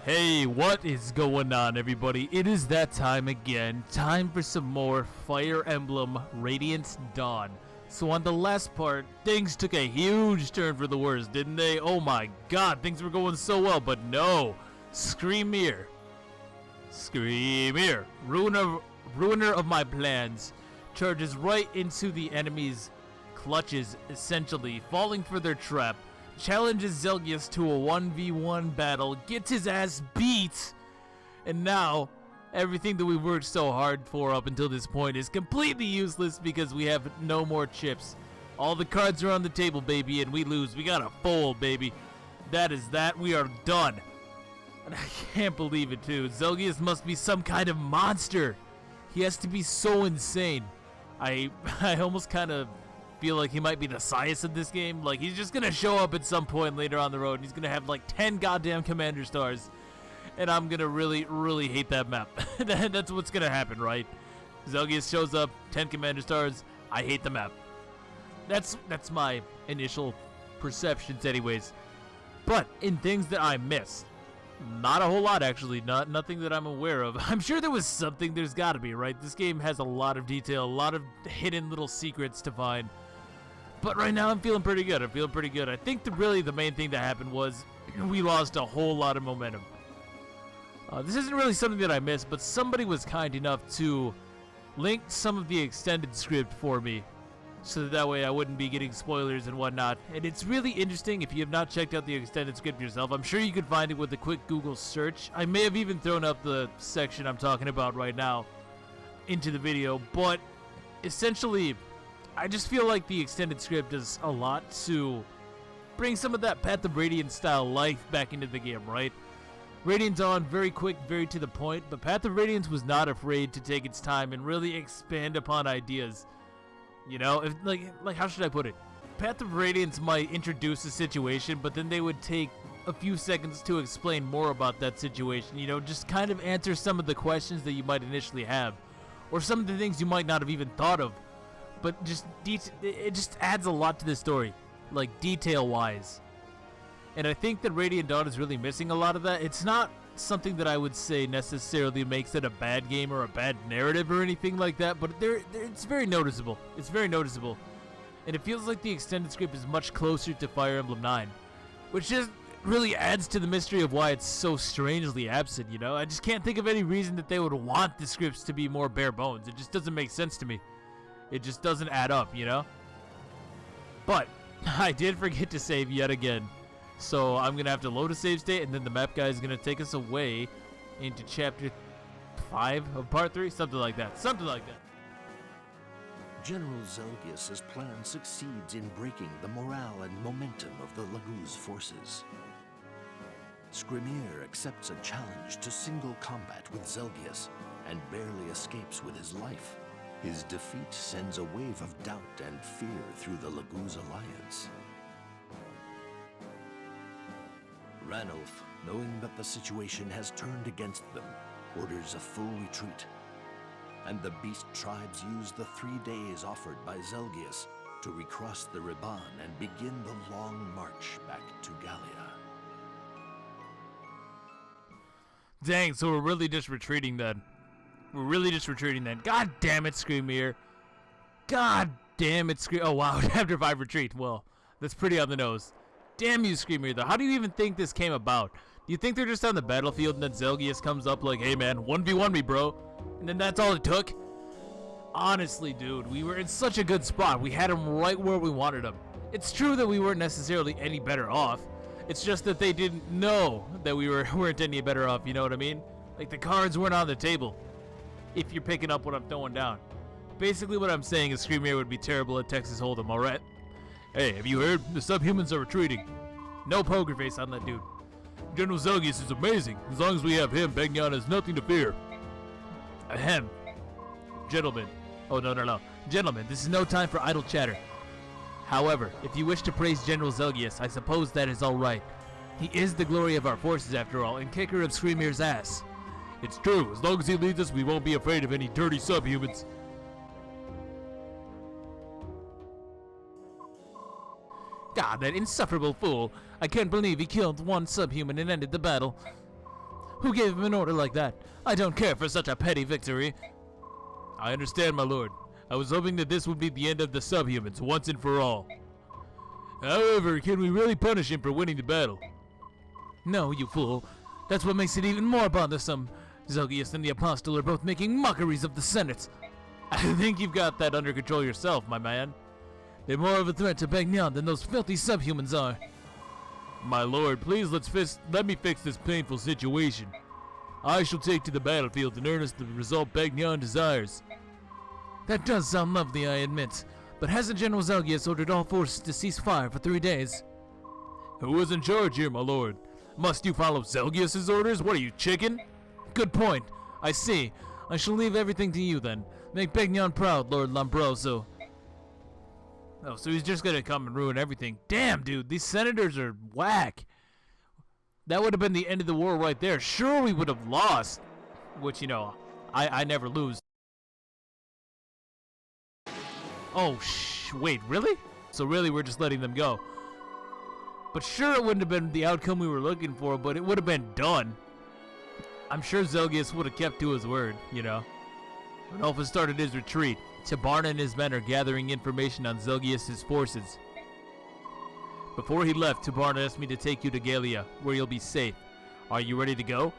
Hey, what is going on, everybody? It is that time again. Time for some more Fire Emblem Radiant Dawn. So on the last part, things took a huge turn for the worse, didn't they? Oh my god, things were going so well, but no. Screamer, ruiner of my plans, charges right into the enemy's clutches, essentially, falling for their trap. Challenges Zelgius to a 1v1 battle, gets his ass beat, and now everything that we worked so hard for up until this point is completely useless because we have no more chips. All the cards are on the table, baby, and we lose. We gotta fold, baby. That is that. We are done. And I can't believe it, too. Zelgius must be some kind of monster. He has to be so insane. I almost kind of feel like he might be the science of this game. Like, he's just gonna show up at some point later on the road and he's gonna have like 10 goddamn commander stars, and I'm gonna really hate that map. That's what's gonna happen, right? Zelgius shows up, 10 commander stars, I hate the map. That's my initial perceptions anyways. But in things that I missed, not a whole lot, actually. Nothing that I'm aware of. I'm sure there was something. There's gotta be, right? This game has a lot of detail, a lot of hidden little secrets to find. But right now, I'm feeling pretty good. I think really the main thing that happened was we lost a whole lot of momentum. This isn't really something that I missed, but somebody was kind enough to link some of the extended script for me, so that way I wouldn't be getting spoilers and whatnot. And it's really interesting. If you have not checked out the extended script yourself, I'm sure you could find it with a quick Google search. I may have even thrown up the section I'm talking about right now into the video, but essentially, I just feel like the extended script does a lot to bring some of that Path of Radiance style life back into the game, right? Radiant Dawn, very quick, very to the point, but Path of Radiance was not afraid to take its time and really expand upon ideas. You know, if, like how should I put it? Path of Radiance might introduce a situation, but then they would take a few seconds to explain more about that situation. You know, just kind of answer some of the questions that you might initially have, or some of the things you might not have even thought of. But it just adds a lot to the story, like detail-wise. And I think that Radiant Dawn is really missing a lot of that. It's not something that I would say necessarily makes it a bad game or a bad narrative or anything like that, but it's very noticeable. It's very noticeable. And it feels like the extended script is much closer to Fire Emblem 9, which just really adds to the mystery of why it's so strangely absent, you know? I just can't think of any reason that they would want the scripts to be more bare bones. It just doesn't make sense to me. It just doesn't add up, you know? But I did forget to save yet again. So I'm going to have to load a save state, and then the map guy is going to take us away into chapter 5 of part 3. Something like that. General Zelgius's plan succeeds in breaking the morale and momentum of the Laguz forces. Screamer accepts a challenge to single combat with Zelgius and barely escapes with his life. His defeat sends a wave of doubt and fear through the Laguz alliance. Ranulf, knowing that the situation has turned against them, orders a full retreat. And the beast tribes use the 3 days offered by Zelgius to recross the Riban and begin the long march back to Gallia. Dang, so we're really just retreating then. God damn it, Screamer. Oh, wow. Chapter 5 retreat. Well, that's pretty on the nose. Damn you, Screamer, though. How do you even think this came about? Do you think they're just on the battlefield and then Zelgius comes up like, hey, man, 1v1 me, bro? And then that's all it took? Honestly, dude, we were in such a good spot. We had him right where we wanted him. It's true that we weren't necessarily any better off. It's just that they didn't know that we weren't any better off, you know what I mean? Like, the cards weren't on the table. If you're picking up what I'm throwing down. Basically what I'm saying is Screamer would be terrible at Texas Hold'em, alright? Hey, have you heard? The subhumans are retreating. No poker face on that dude. General Zelgius is amazing. As long as we have him, Begnion has nothing to fear. Ahem. Gentlemen. Oh, no. Gentlemen, this is no time for idle chatter. However, if you wish to praise General Zelgius, I suppose that is alright. He is the glory of our forces after all, and kicker of Screamer's ass. It's true. As long as he leads us, we won't be afraid of any dirty subhumans. God, that insufferable fool. I can't believe he killed one subhuman and ended the battle. Who gave him an order like that? I don't care for such a petty victory. I understand, my lord. I was hoping that this would be the end of the subhumans, once and for all. However, can we really punish him for winning the battle? No, you fool. That's what makes it even more bothersome. Zelgius and the Apostle are both making mockeries of the Senate. I think you've got that under control yourself, my man. They're more of a threat to Begnion than those filthy subhumans are. My lord, please let me fix this painful situation. I shall take to the battlefield in earnest the result Begnion desires. That does sound lovely, I admit. But hasn't General Zelgius ordered all forces to cease fire for 3 days? Who is in charge here, my lord? Must you follow Zelgius's orders? What are you, chicken? Good point. I see. I shall leave everything to you then. Make Begnion proud, Lord Lombroso. Oh, so he's just gonna come and ruin everything. Damn, dude, these senators are whack. That would have been the end of the war right there. Sure, we would have lost. Which, you know, I never lose. Oh, wait, really? So really, we're just letting them go. But sure, it wouldn't have been the outcome we were looking for, but it would have been done. I'm sure Zelgius would have kept to his word, you know. Ranulphus started his retreat. Tabarna and his men are gathering information on Zelgius' forces. Before he left, Tabarna asked me to take you to Gallia, where you'll be safe. Are you ready to go?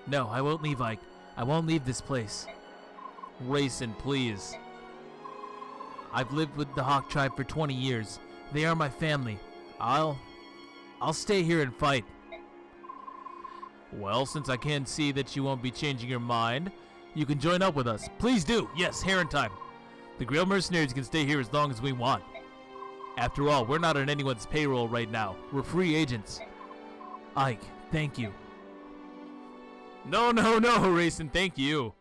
No, I won't leave, Ike. I won't leave this place. Rayson, please. I've lived with the Hawk tribe for 20 years. They are my family. I'll stay here and fight. Well, since I can see that you won't be changing your mind, you can join up with us. Please do. Yes, Heron time. The Grail Mercenaries can stay here as long as we want. After all, we're not on anyone's payroll right now. We're free agents. Ike, thank you. No, Rayson, thank you.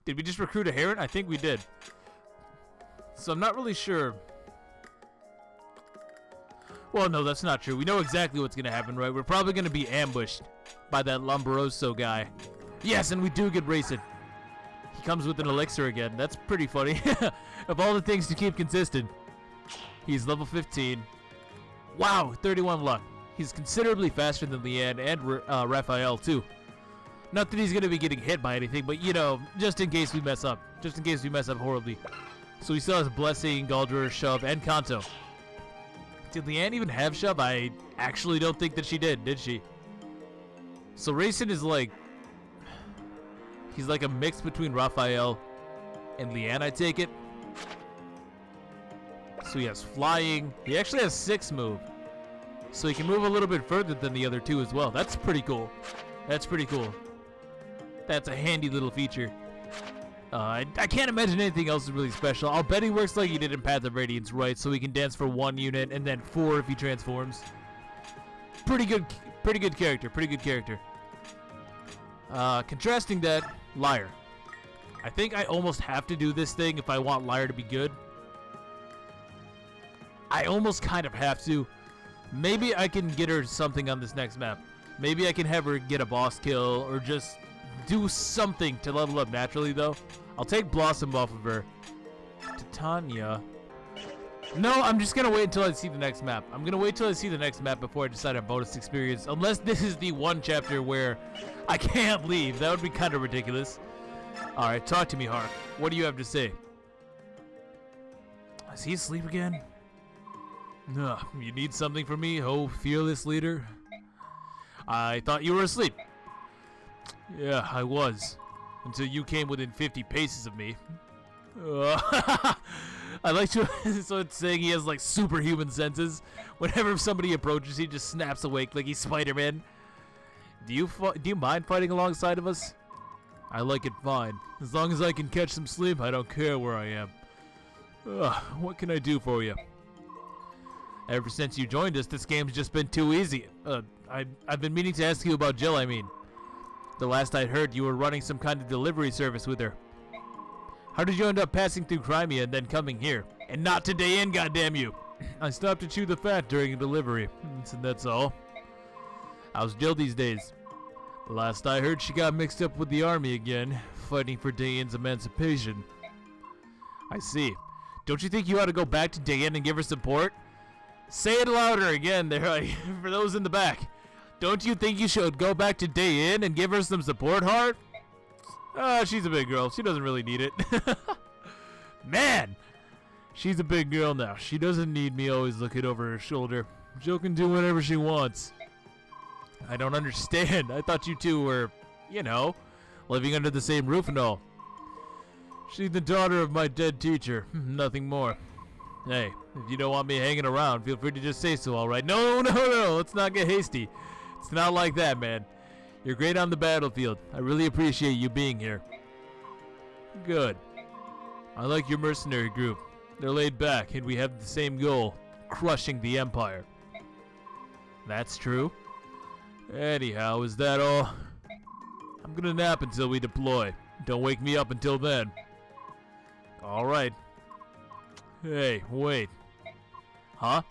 Did we just recruit a Heron? I think we did. So I'm not really sure. Well, no, that's not true. We know exactly what's going to happen, right? We're probably going to be ambushed by that Lombroso guy. Yes, and we do get Rayson. He comes with an elixir again. That's pretty funny. Of all the things to keep consistent. He's level 15. Wow, 31 luck. He's considerably faster than Leanne and Raphael, too. Not that he's going to be getting hit by anything, but, you know, just in case we mess up. Just in case we mess up horribly. So he still has Blessing, Galdra, Shove, and Kanto. Did Leanne even have Shove? I actually don't think that she did she? So Rayson is like... He's like a mix between Raphael and Leanne, I take it. So he has flying. He actually has 6 move. So he can move a little bit further than the other 2 as well. That's pretty cool. That's pretty cool. That's a handy little feature. I can't imagine anything else is really special. I'll bet he works like he did in Path of Radiance, right? So he can dance for 1 unit and then 4 if he transforms. Pretty good character. Pretty good character. Contrasting that, Lyre. I think I almost have to do this thing if I want Lyre to be good. I almost kind of have to. Maybe I can get her something on this next map. Maybe I can have her get a boss kill or just do something to level up naturally, though. I'll take Blossom off of her. Titania. No, I'm just going to wait until I see the next map. I'm going to wait till I see the next map before I decide on bonus experience. Unless this is the one chapter where I can't leave. That would be kind of ridiculous. Alright, talk to me, Hark. What do you have to say? Is he asleep again? Ugh, you need something from me, oh fearless leader? I thought you were asleep. Yeah, I was. Until you came within 50 paces of me. I like to. So it's saying he has like superhuman senses. Whenever somebody approaches, he just snaps awake like he's Spider-Man. Do you mind fighting alongside of us? I like it fine. As long as I can catch some sleep, I don't care where I am. What can I do for you? Ever since you joined us, this game's just been too easy. I've been meaning to ask you about Jill, I mean. The last I heard, you were running some kind of delivery service with her. How did you end up passing through Crimea and then coming here? And not to Dayan, goddamn you! I stopped to chew the fat during a delivery, and that's all. How's Jill these days? Last I heard, she got mixed up with the army again, fighting for Dayan's emancipation. I see. Don't you think you ought to go back to Dayan and give her support? Say it louder again there, for those in the back. Don't you think you should go back to day in and give her some support, Heart? She's a big girl. She doesn't really need it. Man! She's a big girl now. She doesn't need me always looking over her shoulder. Jill can do whatever she wants. I don't understand. I thought you two were, you know, living under the same roof and all. She's the daughter of my dead teacher. Nothing more. Hey, if you don't want me hanging around, feel free to just say so, alright? No. Let's not get hasty. It's not like that, man. You're great on the battlefield. I really appreciate you being here. Good. I like your mercenary group. They're laid back, and we have the same goal, crushing the Empire. That's true. Anyhow, is that all? I'm gonna nap until we deploy. Don't wake me up until then. Alright. Hey, wait. Huh?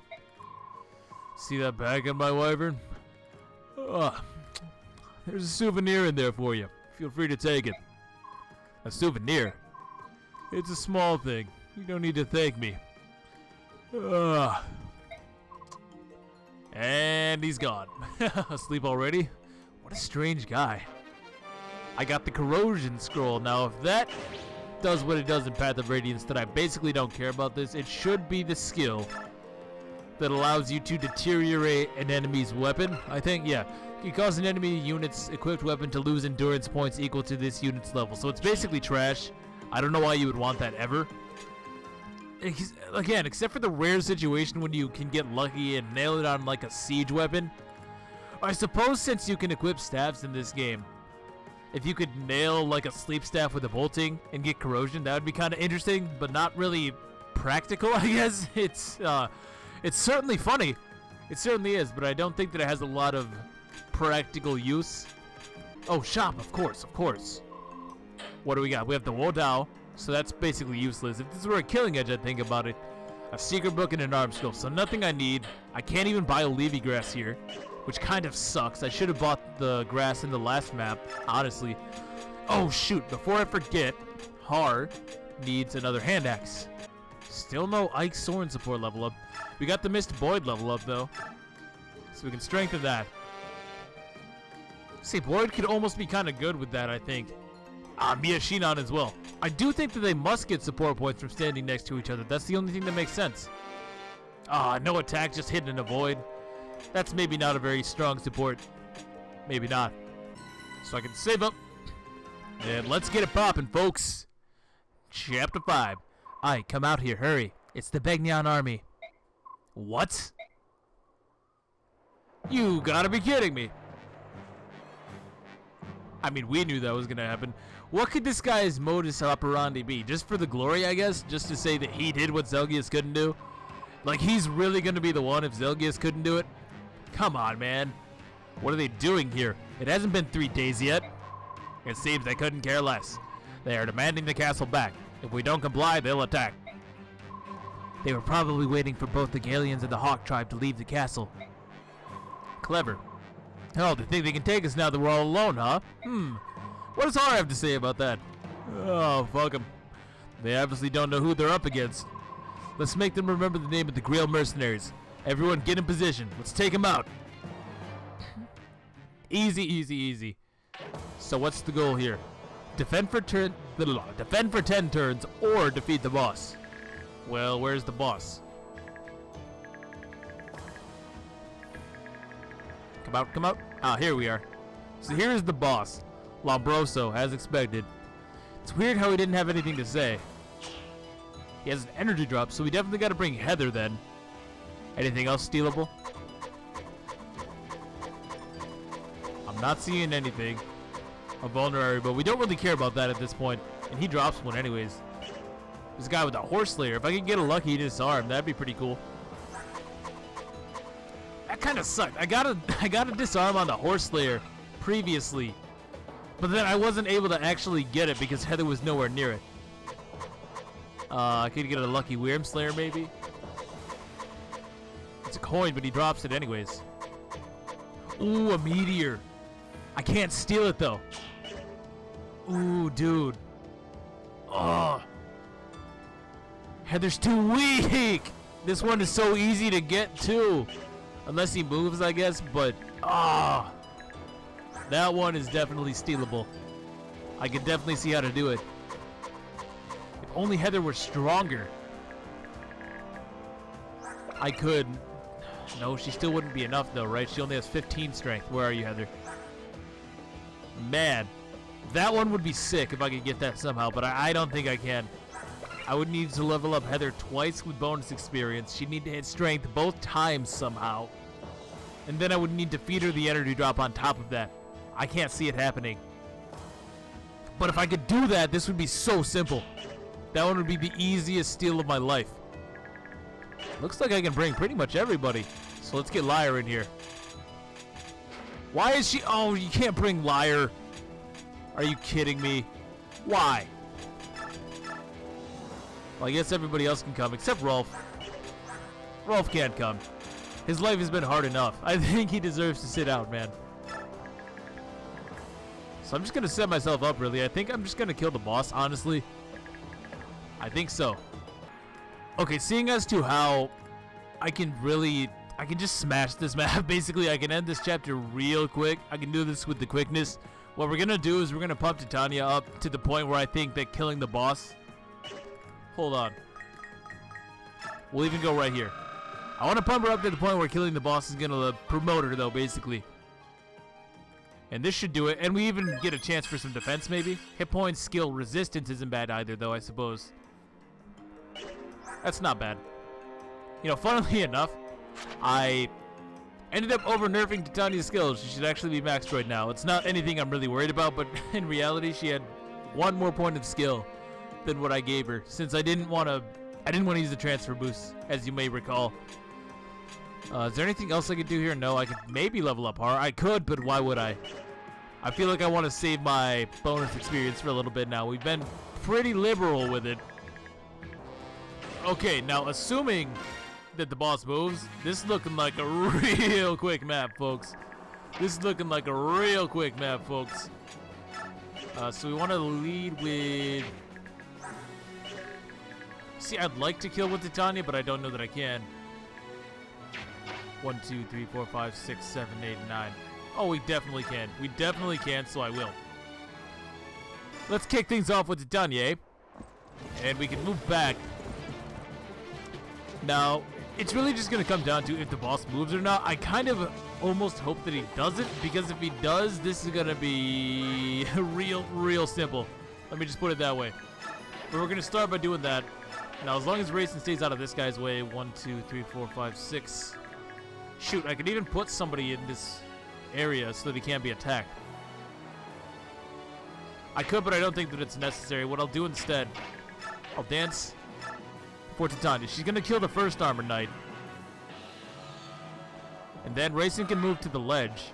See that bag on my wyvern? There's a souvenir in there for you. Feel free to take it. A souvenir? It's a small thing. You don't need to thank me. And he's gone. Asleep already? What a strange guy. I got the corrosion scroll. Now, if that does what it does in Path of Radiance, then I basically don't care about this. It should be the skill that allows you to deteriorate an enemy's weapon. I think, yeah. You cause an enemy unit's equipped weapon to lose endurance points equal to this unit's level. So it's basically trash. I don't know why you would want that ever. Again, except for the rare situation when you can get lucky and nail it on like a siege weapon. I suppose since you can equip staffs in this game, if you could nail like a sleep staff with a bolting and get corrosion, that would be kind of interesting, but not really practical, I guess. It's certainly funny. It certainly is, but I don't think that it has a lot of practical use. Oh, shop, of course. What do we got? We have the Wodao, so that's basically useless. If this were a Killing Edge, I'd think about it. A secret book and an arm scroll, so nothing I need. I can't even buy a Levy grass here, which kind of sucks. I should have bought the grass in the last map, honestly. Oh, shoot, before I forget, Har needs another hand axe. Still no Ike Soren support level up. We got the Mist Boyd level up, though, so we can strengthen that. See, Boyd could almost be kind of good with that, I think. Mia Shinon as well. I do think that they must get support points from standing next to each other. That's the only thing that makes sense. No attack, just hit and avoid. That's maybe not a very strong support. Maybe not. So I can save up. And let's get it popping, folks. Chapter 5. Aye, come out here, hurry. It's the Begnion army. What? You gotta be kidding me. I mean, we knew that was gonna happen. What could this guy's modus operandi be? Just for the glory, I guess? Just to say that he did what Zelgius couldn't do? Like, he's really gonna be the one if Zelgius couldn't do it? Come on, man. What are they doing here? It hasn't been 3 days yet. It seems they couldn't care less. They are demanding the castle back. If we don't comply, they'll attack. They were probably waiting for both the Galians and the Hawk tribe to leave the castle. Clever. Oh, they think they can take us now that we're all alone, huh? What does Har have to say about that? Oh, fuck them. They obviously don't know who they're up against. Let's make them remember the name of the Grail Mercenaries. Everyone get in position. Let's take them out. Easy. So what's the goal here? Defend for 10 turns or defeat the boss. Well, where's the boss? Come out. Ah, here we are. So here's the boss, Lombroso, as expected. It's weird how he didn't have anything to say. He has an energy drop, so we definitely got to bring Heather then. Anything else stealable? I'm not seeing anything. A vulnerary, but we don't really care about that at this point. And he drops one anyways. This guy with the Horse Slayer. If I could get a lucky disarm, that'd be pretty cool. That kind of sucked. I got a disarm on the Horse Slayer previously, but then I wasn't able to actually get it because Heather was nowhere near it. I could get a lucky Wyrm Slayer maybe. It's a coin, but he drops it anyways. Ooh, a meteor. I can't steal it though. Ooh, dude. Oh. Heather's too weak. This one is so easy to get too. Unless he moves, I guess, but that one is definitely stealable. I can definitely see how to do it. If only Heather were stronger. I could. No, she still wouldn't be enough though, right? She only has 15 strength. Where are you, Heather? Man, that one would be sick if I could get that somehow, but I don't think I can. I would need to level up Heather twice with bonus experience. She'd need to hit strength both times somehow. And then I would need to feed her the energy drop on top of that. I can't see it happening. But if I could do that, this would be so simple. That one would be the easiest steal of my life. Looks like I can bring pretty much everybody. So let's get Liar in here. Why is she... Oh, you can't bring Liar. Are you kidding me? Why? Well, I guess everybody else can come except Rolf. Rolf can't come. His life has been hard enough. I think he deserves to sit out, man. So I'm just going to set myself up, really. I think I'm just going to kill the boss, honestly. I think so. Okay, seeing as to how I can just smash this map. Basically, I can end this chapter real quick. I can do this with the quickness. What we're going to do is we're going to pump Titania up to the point where I think that killing the boss... Hold on. We'll even go right here. I want to pump her up to the point where killing the boss is going to promote her, though, basically. And this should do it. And we even get a chance for some defense, maybe. Hit points, skill, resistance isn't bad either, though, I suppose. That's not bad. You know, funnily enough, I ended up over-nerfing Titania's skills. She should actually be maxed right now. It's not anything I'm really worried about, but in reality, she had one more point of skill than what I gave her, since I didn't want to use the transfer boost, as you may recall. Is there anything else I could do here? No, I could maybe level up Horror. I could, but why would I? I feel like I want to save my bonus experience for a little bit now. We've been pretty liberal with it. Okay, now assuming that the boss moves, this is looking like a real quick map, folks. This is looking like a real quick map, folks. So we want to lead with... See, I'd like to kill with Titania, but I don't know that I can. 1, 2, 3, 4, 5, 6, 7, 8, 9. Oh, we definitely can. We definitely can, so I will. Let's kick things off with Titania. And we can move back. Now, it's really just going to come down to if the boss moves or not. I kind of almost hope that he doesn't, because if he does, this is going to be real simple. Let me just put it that way. But we're going to start by doing that. Now, as long as Racing stays out of this guy's way, 1, 2, 3, 4, 5, 6. Shoot, I could even put somebody in this area so that he can't be attacked. I could, but I don't think that it's necessary. What I'll do instead, I'll dance for Titania. She's going to kill the first Armor Knight. And then Racing can move to the ledge.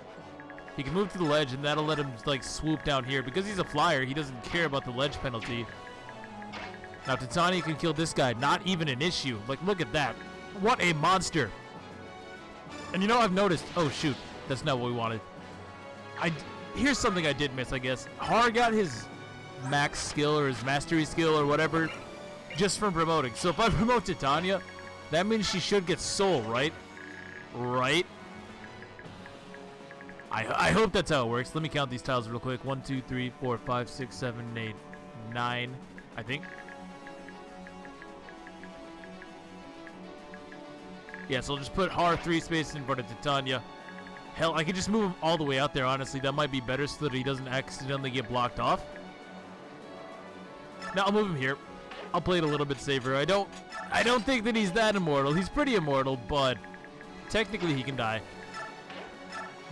He can move to the ledge, and that'll let him, like, swoop down here. Because he's a flyer, he doesn't care about the ledge penalty. Now, Titania can kill this guy. Not even an issue. Like, look at that. What a monster. And you know, I've noticed... Oh, shoot. That's not what we wanted. Here's something I did miss, I guess. Har got his max skill or his mastery skill or whatever just from promoting. So if I promote Titania, that means she should get soul, right? Right? I hope that's how it works. Let me count these tiles real quick. 1, 2, 3, 4, 5, 6, 7, 8, 9, I think. Yeah, so I'll just put Har 3 spaces in front of Titania. Hell, I could just move him all the way out there, honestly. That might be better so that he doesn't accidentally get blocked off. Now, I'll move him here. I'll play it a little bit safer. I don't think that he's that immortal. He's pretty immortal, but technically he can die.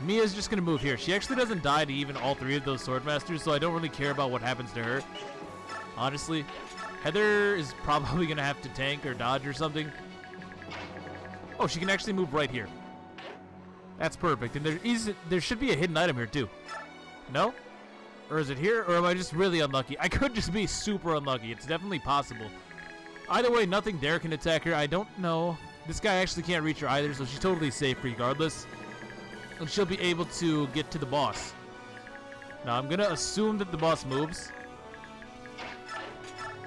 Mia's just going to move here. She actually doesn't die to even all 3 of those Swordmasters, so I don't really care about what happens to her. Honestly. Heather is probably going to have to tank or dodge or something. Oh, she can actually move right here. That's perfect. And there should be a hidden item here, too. No? Or is it here? Or am I just really unlucky? I could just be super unlucky. It's definitely possible. Either way, nothing there can attack her. I don't know. This guy actually can't reach her either, so she's totally safe regardless. And she'll be able to get to the boss. Now, I'm going to assume that the boss moves.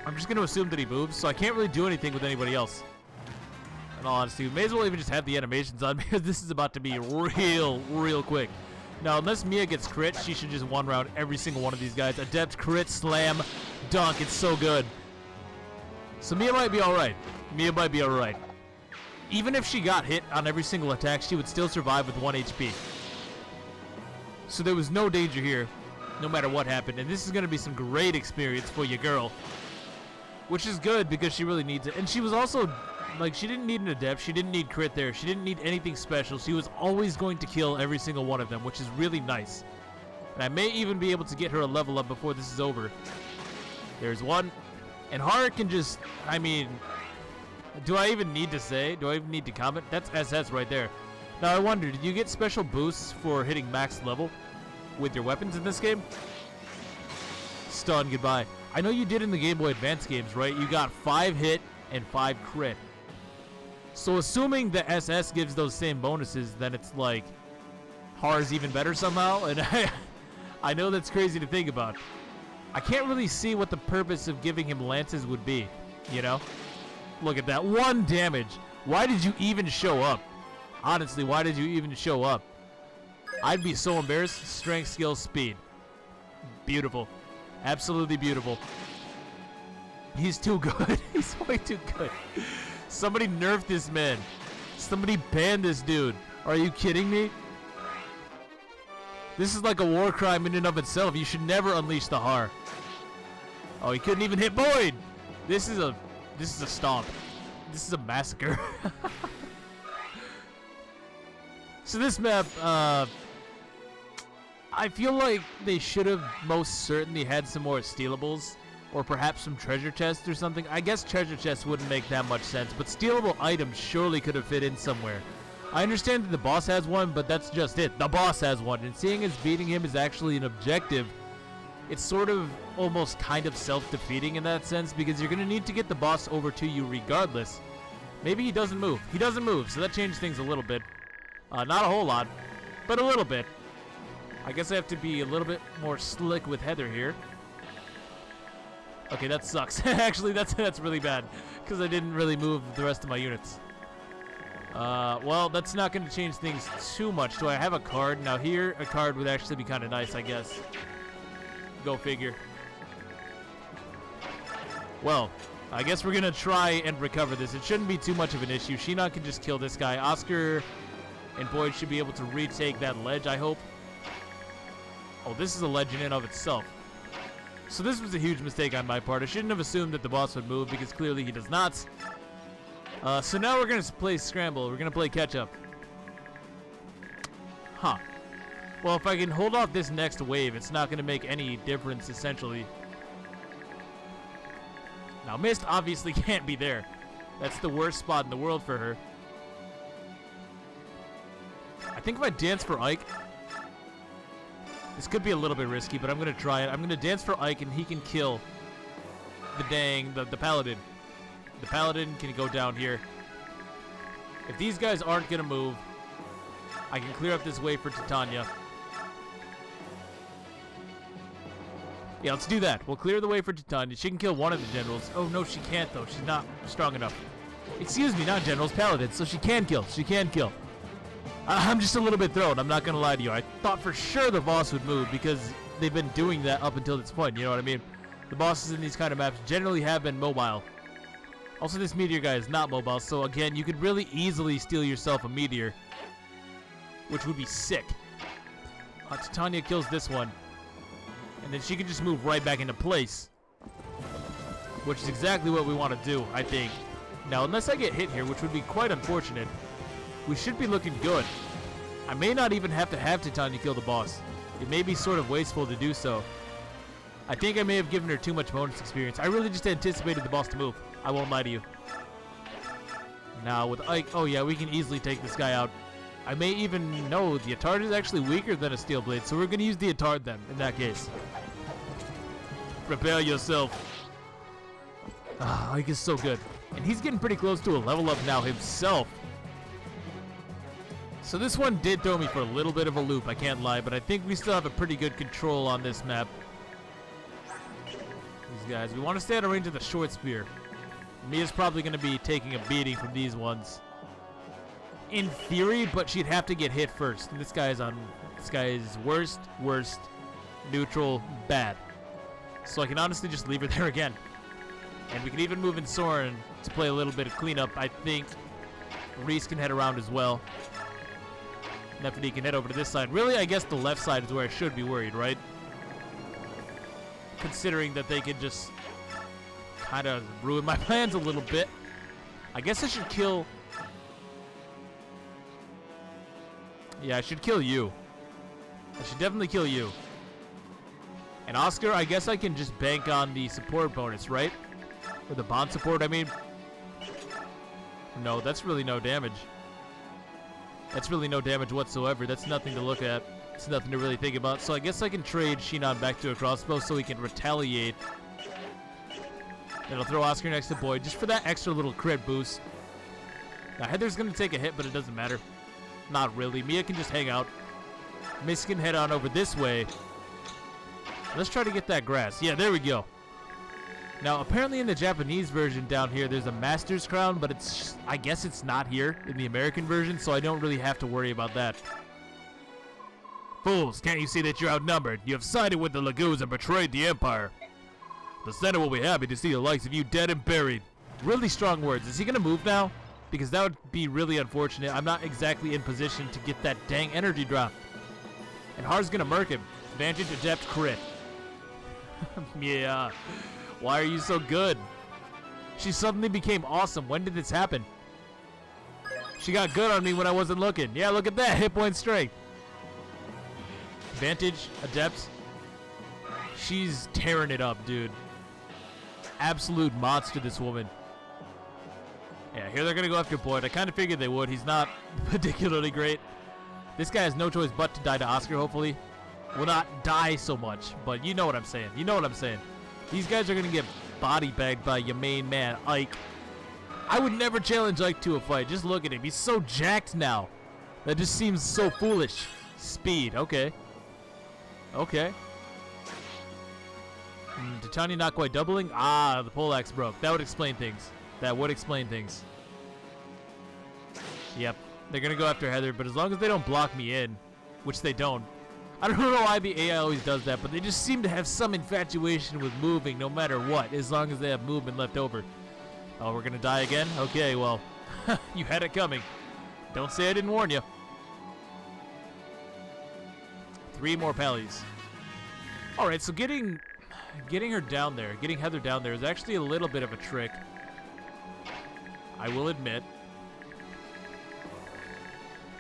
I'm just going to assume that he moves, so I can't really do anything with anybody else. In all honesty, we may as well even just have the animations on because this is about to be real quick. Now, unless Mia gets crit, she should just one round every single one of these guys. Adept, crit, slam, dunk. It's so good. So Mia might be alright. Mia might be alright. Even if she got hit on every single attack, she would still survive with 1 HP. So there was no danger here, no matter what happened. And this is going to be some great experience for your girl. Which is good because she really needs it. And she was also, like, she didn't need an adept. She didn't need crit there. She didn't need anything special. She was always going to kill every single one of them, which is really nice. And I may even be able to get her a level up before this is over. There's one. And Haru can just, I mean, do I even need to say? Do I even need to comment? That's SS right there. Now I wonder, did you get special boosts for hitting max level with your weapons in this game? Stun, goodbye. I know you did in the Game Boy Advance games, right? You got 5 hit and 5 crit. So assuming the SS gives those same bonuses, then it's like Haru's even better somehow. And I know that's crazy to think about. I can't really see what the purpose of giving him lances would be, you know? Look at that. 1 damage. Why did you even show up? Honestly, why did you even show up? I'd be so embarrassed. Strength, skill, speed. Beautiful. Absolutely beautiful. He's too good. He's way too good. Somebody nerf this man. Somebody ban this dude. Are you kidding me? This is like a war crime in and of itself. You should never unleash the Har. Oh, he couldn't even hit Boyd. This is a stomp. This is a massacre. So this map, I feel like they should have most certainly had some more stealables, or perhaps some treasure chests or something. I guess treasure chests wouldn't make that much sense, but stealable items surely could have fit in somewhere. I understand that the boss has one, but that's just it. The boss has one, and seeing as beating him is actually an objective, it's sort of almost kind of self-defeating in that sense, because you're going to need to get the boss over to you regardless. Maybe he doesn't move. He doesn't move, so that changed things a little bit. Not a whole lot, but a little bit. I guess I have to be a little bit more slick with Heather here. Okay, that sucks. Actually, that's really bad, because I didn't really move the rest of my units. Well, that's not going to change things too much. Do I have a card? Now here, a card would actually be kind of nice, I guess. Go figure. Well, I guess we're going to try and recover this. It shouldn't be too much of an issue. Shinon can just kill this guy. Oscar and Boyd should be able to retake that ledge, I hope. Oh, this is a ledge in and of itself. So this was a huge mistake on my part. I shouldn't have assumed that the boss would move, because clearly he does not. So now we're going to play Scramble. We're going to play Catch Up. Huh. Well, if I can hold off this next wave, it's not going to make any difference, essentially. Now, Mist obviously can't be there. That's the worst spot in the world for her. I think if I dance for Ike... This could be a little bit risky, but I'm going to try it. I'm going to dance for Ike, and he can kill the Paladin. The Paladin can go down here. If these guys aren't going to move, I can clear up this way for Titania. Yeah, let's do that. We'll clear the way for Titania. She can kill one of the generals. Oh, no, she can't, though. She's not strong enough. Excuse me, not generals, paladins. So she can kill. She can kill. I'm just a little bit thrown. I'm not going to lie to you. I thought for sure the boss would move because they've been doing that up until this point. You know what I mean? The bosses in these kind of maps generally have been mobile. Also, this meteor guy is not mobile. So, again, you could really easily steal yourself a meteor, which would be sick. Titania kills this one. And then she can just move right back into place, which is exactly what we want to do, I think. Now, unless I get hit here, which would be quite unfortunate, we should be looking good. I may not even have to have Titania kill the boss. It may be sort of wasteful to do so. I think I may have given her too much bonus experience. I really just anticipated the boss to move. I won't lie to you. Now, with Ike, oh yeah, we can easily take this guy out. I may even know the Atard is actually weaker than a Steel Blade, so we're going to use the Atard then, in that case. Prepare yourself. Ike is so good. And he's getting pretty close to a level up now himself. So this one did throw me for a little bit of a loop, I can't lie, but I think we still have a pretty good control on this map. These guys, we want to stay out of range of the short spear. Mia's probably going to be taking a beating from these ones. in theory, but she'd have to get hit first. And this guy is worst, neutral, bad. So I can honestly just leave her there again. And we can even move in Soren to play a little bit of cleanup. I think Reese can head around as well. Nephedy can head over to this side. Really, I guess the left side is where I should be worried, right? Considering that they could just kind of ruin my plans a little bit. I guess I should kill... Yeah, I should kill you. I should definitely kill you. And Oscar, I guess I can just bank on the support bonus, right? Or the bond support, I mean. No, that's really no damage. That's really no damage whatsoever. That's nothing to look at. It's nothing to really think about. So I guess I can trade Shinon back to a crossbow so he can retaliate. Then I'll throw Oscar next to Boyd just for that extra little crit boost. Now Heather's going to take a hit, but it doesn't matter. Not really. Mia can just hang out. Miss can head on over this way. Let's try to get that grass. Yeah, there we go. Now, apparently in the Japanese version down here, there's a Master's Crown, but I guess it's not here in the American version, so I don't really have to worry about that. Fools, can't you see that you're outnumbered? You have sided with the Lagoons and betrayed the Empire. The Senate will be happy to see the likes of you dead and buried. Really strong words. Is he going to move now? Because that would be really unfortunate. I'm not exactly in position to get that dang energy drop. And Har's going to murk him. Advantage, adept, crit. Yeah. Why are you so good? She suddenly became awesome. When did this happen? She got good on me when I wasn't looking. Yeah, look at that. Hit point strength. Advantage, adept. She's tearing it up, dude. Absolute monster, this woman. Yeah, here they're going to go after Boyd. I kind of figured they would. He's not particularly great. This guy has no choice but to die to Oscar, hopefully. Will not die so much, but you know what I'm saying. You know what I'm saying. These guys are going to get body bagged by your main man, Ike. I would never challenge Ike to a fight. Just look at him. He's so jacked now. That just seems so foolish. Speed. Okay. Okay. Titania not quite doubling. Ah, the poleaxe broke. That would explain things. That would explain things. Yep. They're going to go after Heather, but as long as they don't block me in, which they don't. I don't know why the AI always does that, but they just seem to have some infatuation with moving no matter what, as long as they have movement left over. Oh, we're going to die again? Okay, well, you had it coming. Don't say I didn't warn you. 3 more pallies. All right, so getting her down there, getting Heather down there is actually a little bit of a trick. I will admit.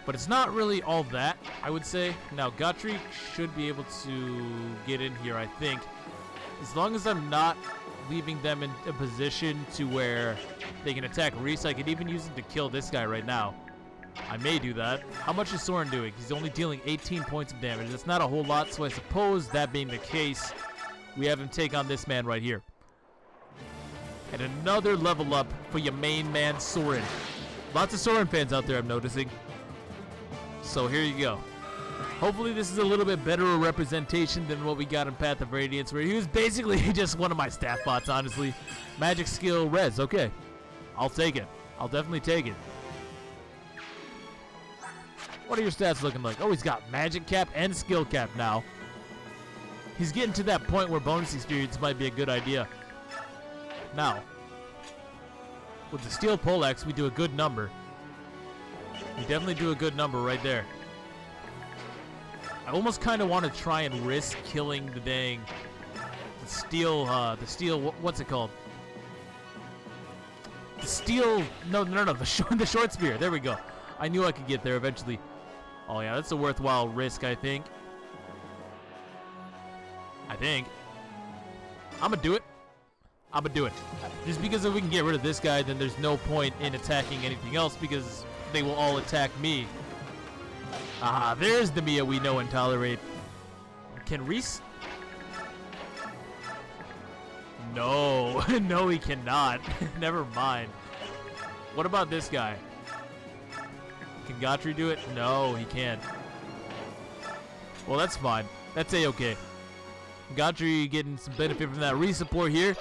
But it's not really all that, I would say. Now, Guthrie should be able to get in here, I think. As long as I'm not leaving them in a position to where they can attack Reese, I could even use him to kill this guy right now. I may do that. How much is Soren doing? He's only dealing 18 points of damage. That's not a whole lot, so I suppose that being the case, we have him take on this man right here. And another level up for your main man, Soren. Lots of Soren fans out there, I'm noticing. So here you go. Hopefully this is a little bit better a representation than what we got in Path of Radiance, where he was basically just one of my staff bots, honestly. Magic skill res, okay. I'll take it. I'll definitely take it. What are your stats looking like? Oh, he's got magic cap and skill cap now. He's getting to that point where bonus experience might be a good idea. Now, with the steel poleaxe, we do a good number. We definitely do a good number right there. I almost kind of want to try and risk killing the dang the steel, what's it called? The steel, no, the short spear. There we go. I knew I could get there eventually. Oh yeah, that's a worthwhile risk, I think. I'm gonna do it. Just because if we can get rid of this guy, then there's no point in attacking anything else because they will all attack me. Ah, there's the Mia we know and tolerate. Can Reese? No. No, he cannot. Never mind. What about this guy? Can Guthrie do it? No, he can't. Well, that's fine. That's a-okay. Guthrie getting some benefit from that re-support here.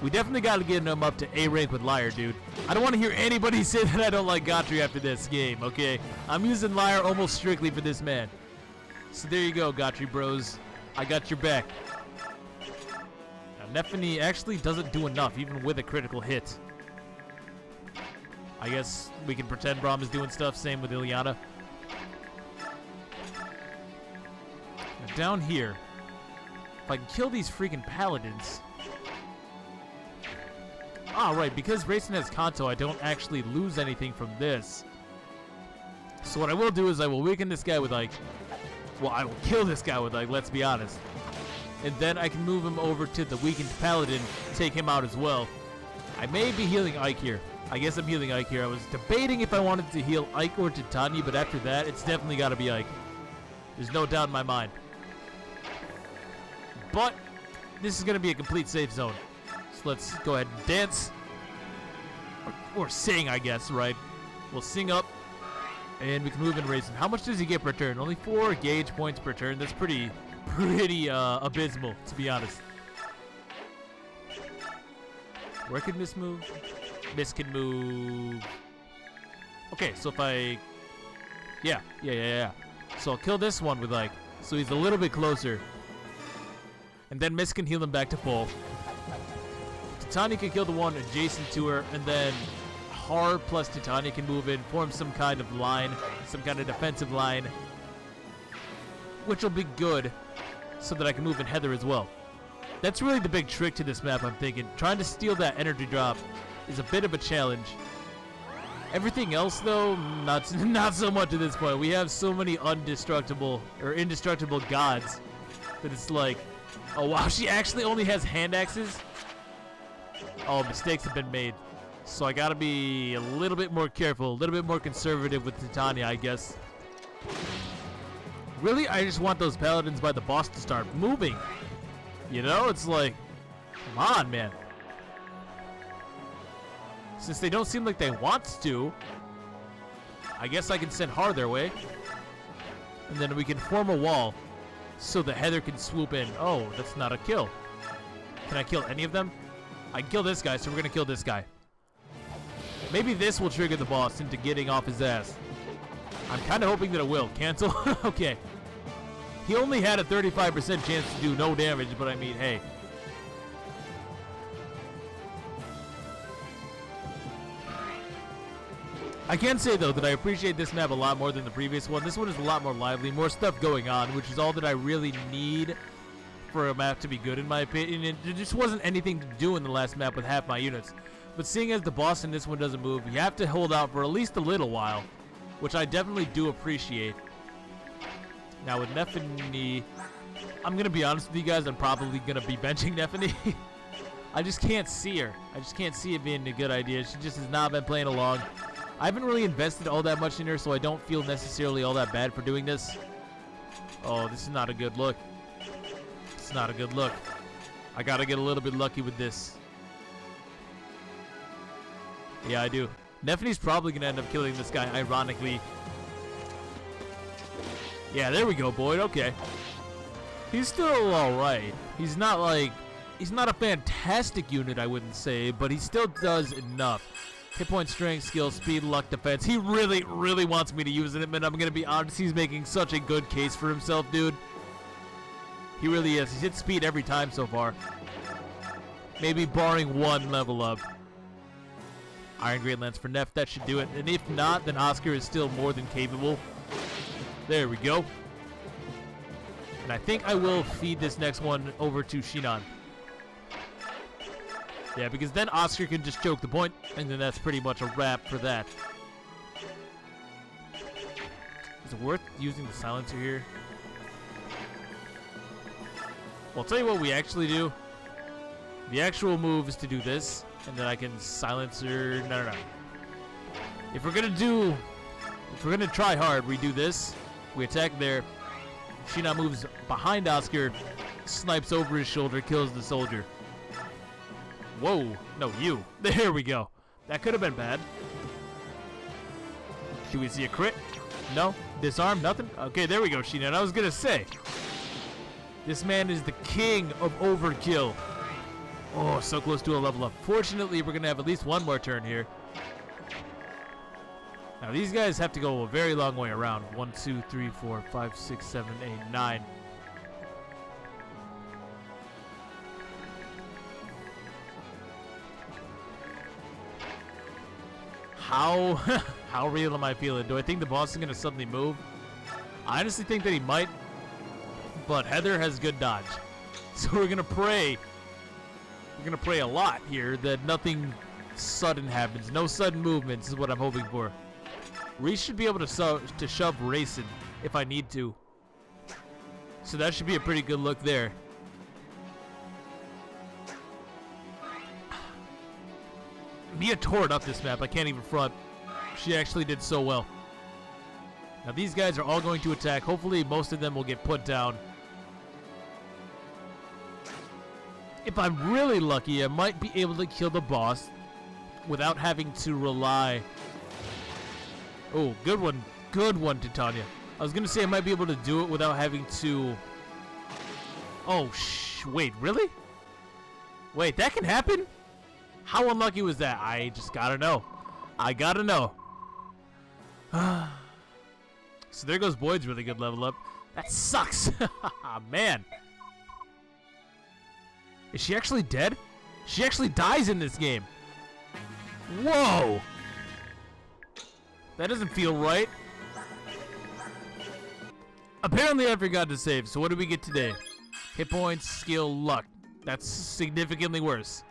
We definitely got to get him up to A rank with Liar, dude. I don't want to hear anybody say that I don't like Gotri after this game, okay? I'm using Liar almost strictly for this man. So there you go, Gotri bros. I got your back. Now, Nephany actually doesn't do enough, even with a critical hit. I guess we can pretend Braum is doing stuff. Same with Ilyana. Now, down here, if I can kill these freaking paladins... Ah, right, because Racing has Kanto, I don't actually lose anything from this. So what I will do is I will weaken this guy with, like... Well, I will kill this guy with, like, let's be honest. And then I can move him over to the weakened Paladin, take him out as well. I may be healing Ike here. I guess I'm healing Ike here. I was debating if I wanted to heal Ike or Titania, but after that, it's definitely got to be Ike. There's no doubt in my mind. But this is going to be a complete safe zone. So let's go ahead and dance. Or sing, I guess, right? We'll sing up. And we can move in racing. How much does he get per turn? Only 4 gauge points per turn. That's pretty abysmal, to be honest. Where can Miss move? Miss can move. Okay, so if I... Yeah. So I'll kill this one with, like... So he's a little bit closer. And then Miss can heal him back to full. Titania can kill the one adjacent to her, and then Har plus Titania can move in, form some kind of line, some kind of defensive line, which will be good so that I can move in Heather as well. That's really the big trick to this map, I'm thinking. Trying to steal that energy drop is a bit of a challenge. Everything else, though, not so much at this point. We have so many indestructible gods that it's like, oh wow, she actually only has hand axes? Oh, mistakes have been made. So I gotta be a little bit more careful, a little bit more conservative with Titania, I guess. Really, I just want those paladins by the boss to start moving. You know, it's like, come on, man. Since they don't seem like they want to, I guess I can send Har their way. And then we can form a wall so the Heather can swoop in. Oh, that's not a kill. Can I kill any of them? I can kill this guy, so we're going to kill this guy. Maybe this will trigger the boss into getting off his ass. I'm kind of hoping that it will. Cancel? Okay. He only had a 35% chance to do no damage, but I mean, hey. I can say, though, that I appreciate this map a lot more than the previous one. This one is a lot more lively, more stuff going on, which is all that I really need for a map to be good, in my opinion. There just wasn't anything to do in the last map with half my units. But seeing as the boss in this one doesn't move, you have to hold out for at least a little while, which I definitely do appreciate. Now with Nephany, I'm going to be honest with you guys, I'm probably going to be benching Nephany. I just can't see her. I just can't see it being a good idea. She just has not been playing along. I haven't really invested all that much in her, so I don't feel necessarily all that bad for doing this. Oh, this is not a good look. It's not a good look. I got to get a little bit lucky with this. Yeah, I do. Nephany's probably going to end up killing this guy, ironically. Yeah, there we go, Boyd. Okay. He's still alright. He's not a fantastic unit, I wouldn't say, but he still does enough. Hit point, strength, skill, speed, luck, defense. He really, really wants me to use him, and I'm going to be honest, he's making such a good case for himself, dude. He really is. He's hit speed every time so far. Maybe barring one level up. Iron Great Lance for Neff, that should do it. And if not, then Oscar is still more than capable. There we go. And I think I will feed this next one over to Shinan. Yeah, because then Oscar can just choke the point, and then that's pretty much a wrap for that. Is it worth using the silencer here? Well, I'll tell you what we actually do. The actual move is to do this, and then I can silencer. No. If we're gonna try hard, we do this. We attack there. Shinan moves behind Oscar, snipes over his shoulder, kills the soldier. Whoa, no, you. There we go. That could have been bad. Do we see a crit? No? Disarm? Nothing? Okay, there we go, Shinan. I was gonna say, this man is the king of overkill. Oh, so close to a level up. Fortunately, we're going to have at least one more turn here. Now, these guys have to go a very long way around. 1, 2, 3, 4, 5, 6, 7, 8, 9. How real am I feeling? Do I think the boss is going to suddenly move? I honestly think that he might, but Heather has good dodge. So we're going to pray. We're going to pray a lot here that nothing sudden happens. No sudden movements is what I'm hoping for. Reese should be able to shove Racing if I need to. So that should be a pretty good look there. Mia tore it up this map. I can't even front. She actually did so well. Now these guys are all going to attack. Hopefully most of them will get put down. If I'm really lucky, I might be able to kill the boss without having to rely. Oh, good one. Good one, Titania. I was going to say I might be able to do it without having to... Oh, wait, really? Wait, that can happen? How unlucky was that? I just gotta know. I gotta know. So there goes Boyd's really good level up. That sucks. Man. Is she actually dead? She actually dies in this game. Whoa. That doesn't feel right. Apparently I forgot to save, so what do we get today? Hit points, skill, luck. That's significantly worse.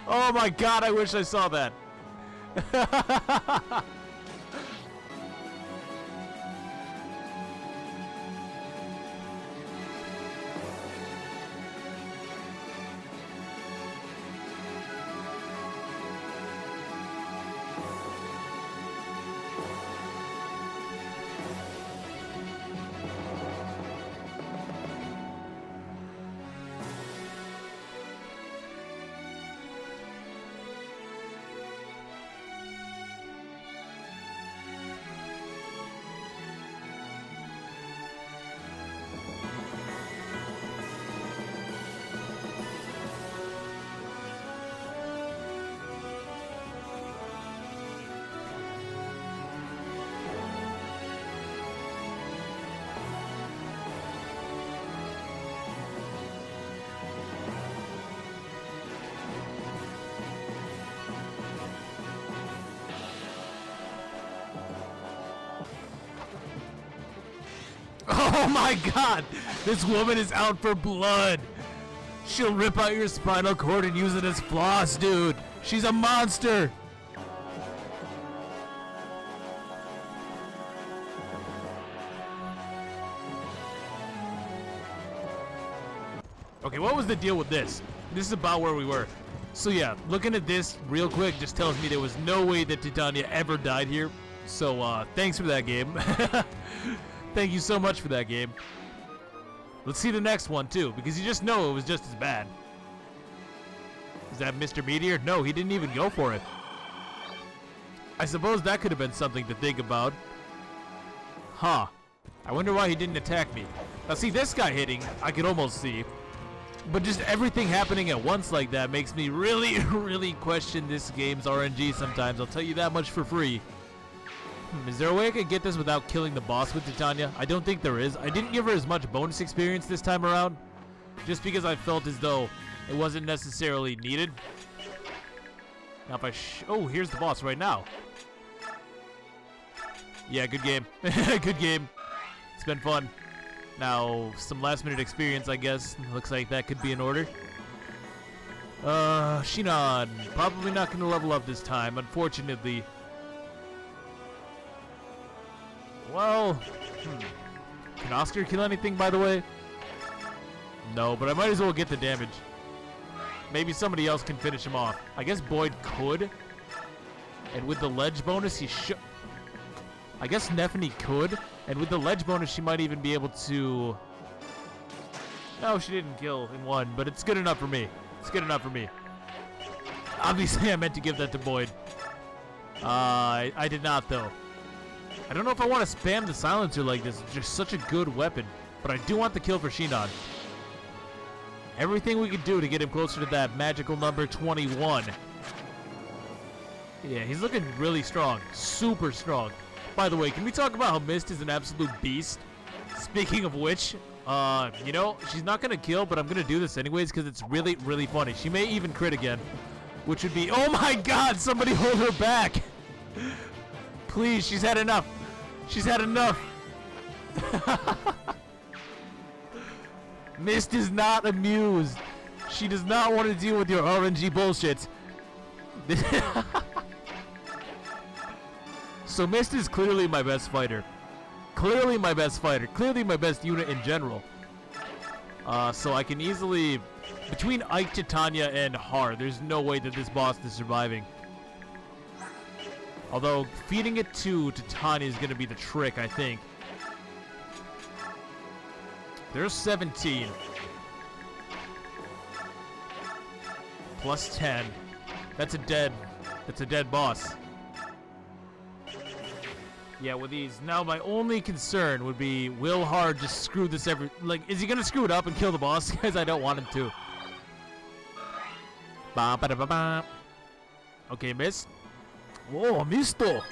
Oh my god, I wish I saw that. Oh my god! This woman is out for blood! She'll rip out your spinal cord and use it as floss, dude! She's a monster! Okay, what was the deal with this? This is about where we were. So yeah, looking at this real quick just tells me there was no way that Titania ever died here. So thanks for that game. Thank you so much for that game. Let's see the next one too, because you just know it was just as bad. Is that Mr. Meteor? No, he didn't even go for it. I suppose that could have been something to think about. Huh. I wonder why he didn't attack me. Now see, this guy hitting, I could almost see. But just everything happening at once like that makes me really, really question this game's RNG sometimes. I'll tell you that much for free. Is there a way I could get this without killing the boss with Titania? I don't think there is. I didn't give her as much bonus experience this time around, just because I felt as though it wasn't necessarily needed. Now if I oh, here's the boss right now. Yeah, good game. Good game. It's been fun. Now, some last minute experience, I guess. Looks like that could be in order. Shinon. Probably not going to level up this time, unfortunately. Well, can Oscar kill anything, by the way? No, but I might as well get the damage. Maybe somebody else can finish him off. I guess Boyd could. And with the ledge bonus, he should... I guess Nephany could. And with the ledge bonus, she might even be able to... No, she didn't kill in one, but it's good enough for me. It's good enough for me. Obviously, I meant to give that to Boyd. I did not, though. I don't know if I want to spam the silencer like this. It's just such a good weapon. But I do want the kill for Shinon. Everything we could do to get him closer to that magical number 21. Yeah, he's looking really strong. Super strong. By the way, can we talk about how Mist is an absolute beast? Speaking of which, you know, she's not going to kill, but I'm going to do this anyways because it's really, really funny. She may even crit again, which would be... Oh my god, somebody hold her back. Please, she's had enough. She's had enough. Mist is not amused. She does not want to deal with your RNG bullshit. So Mist is clearly my best fighter. Clearly my best fighter. Clearly my best unit in general. So I can easily... Between Ike, Titania, and Har, there's no way that this boss is surviving. Although, feeding it to Titania is going to be the trick, I think. There's 17. Plus 10. That's a dead boss. Yeah, with these. Now my only concern would be, will Hard just screw this is he going to screw it up and kill the boss? Because I don't want him to. Ba-ba-da-ba-ba. Okay, Miss. Whoa, Misto.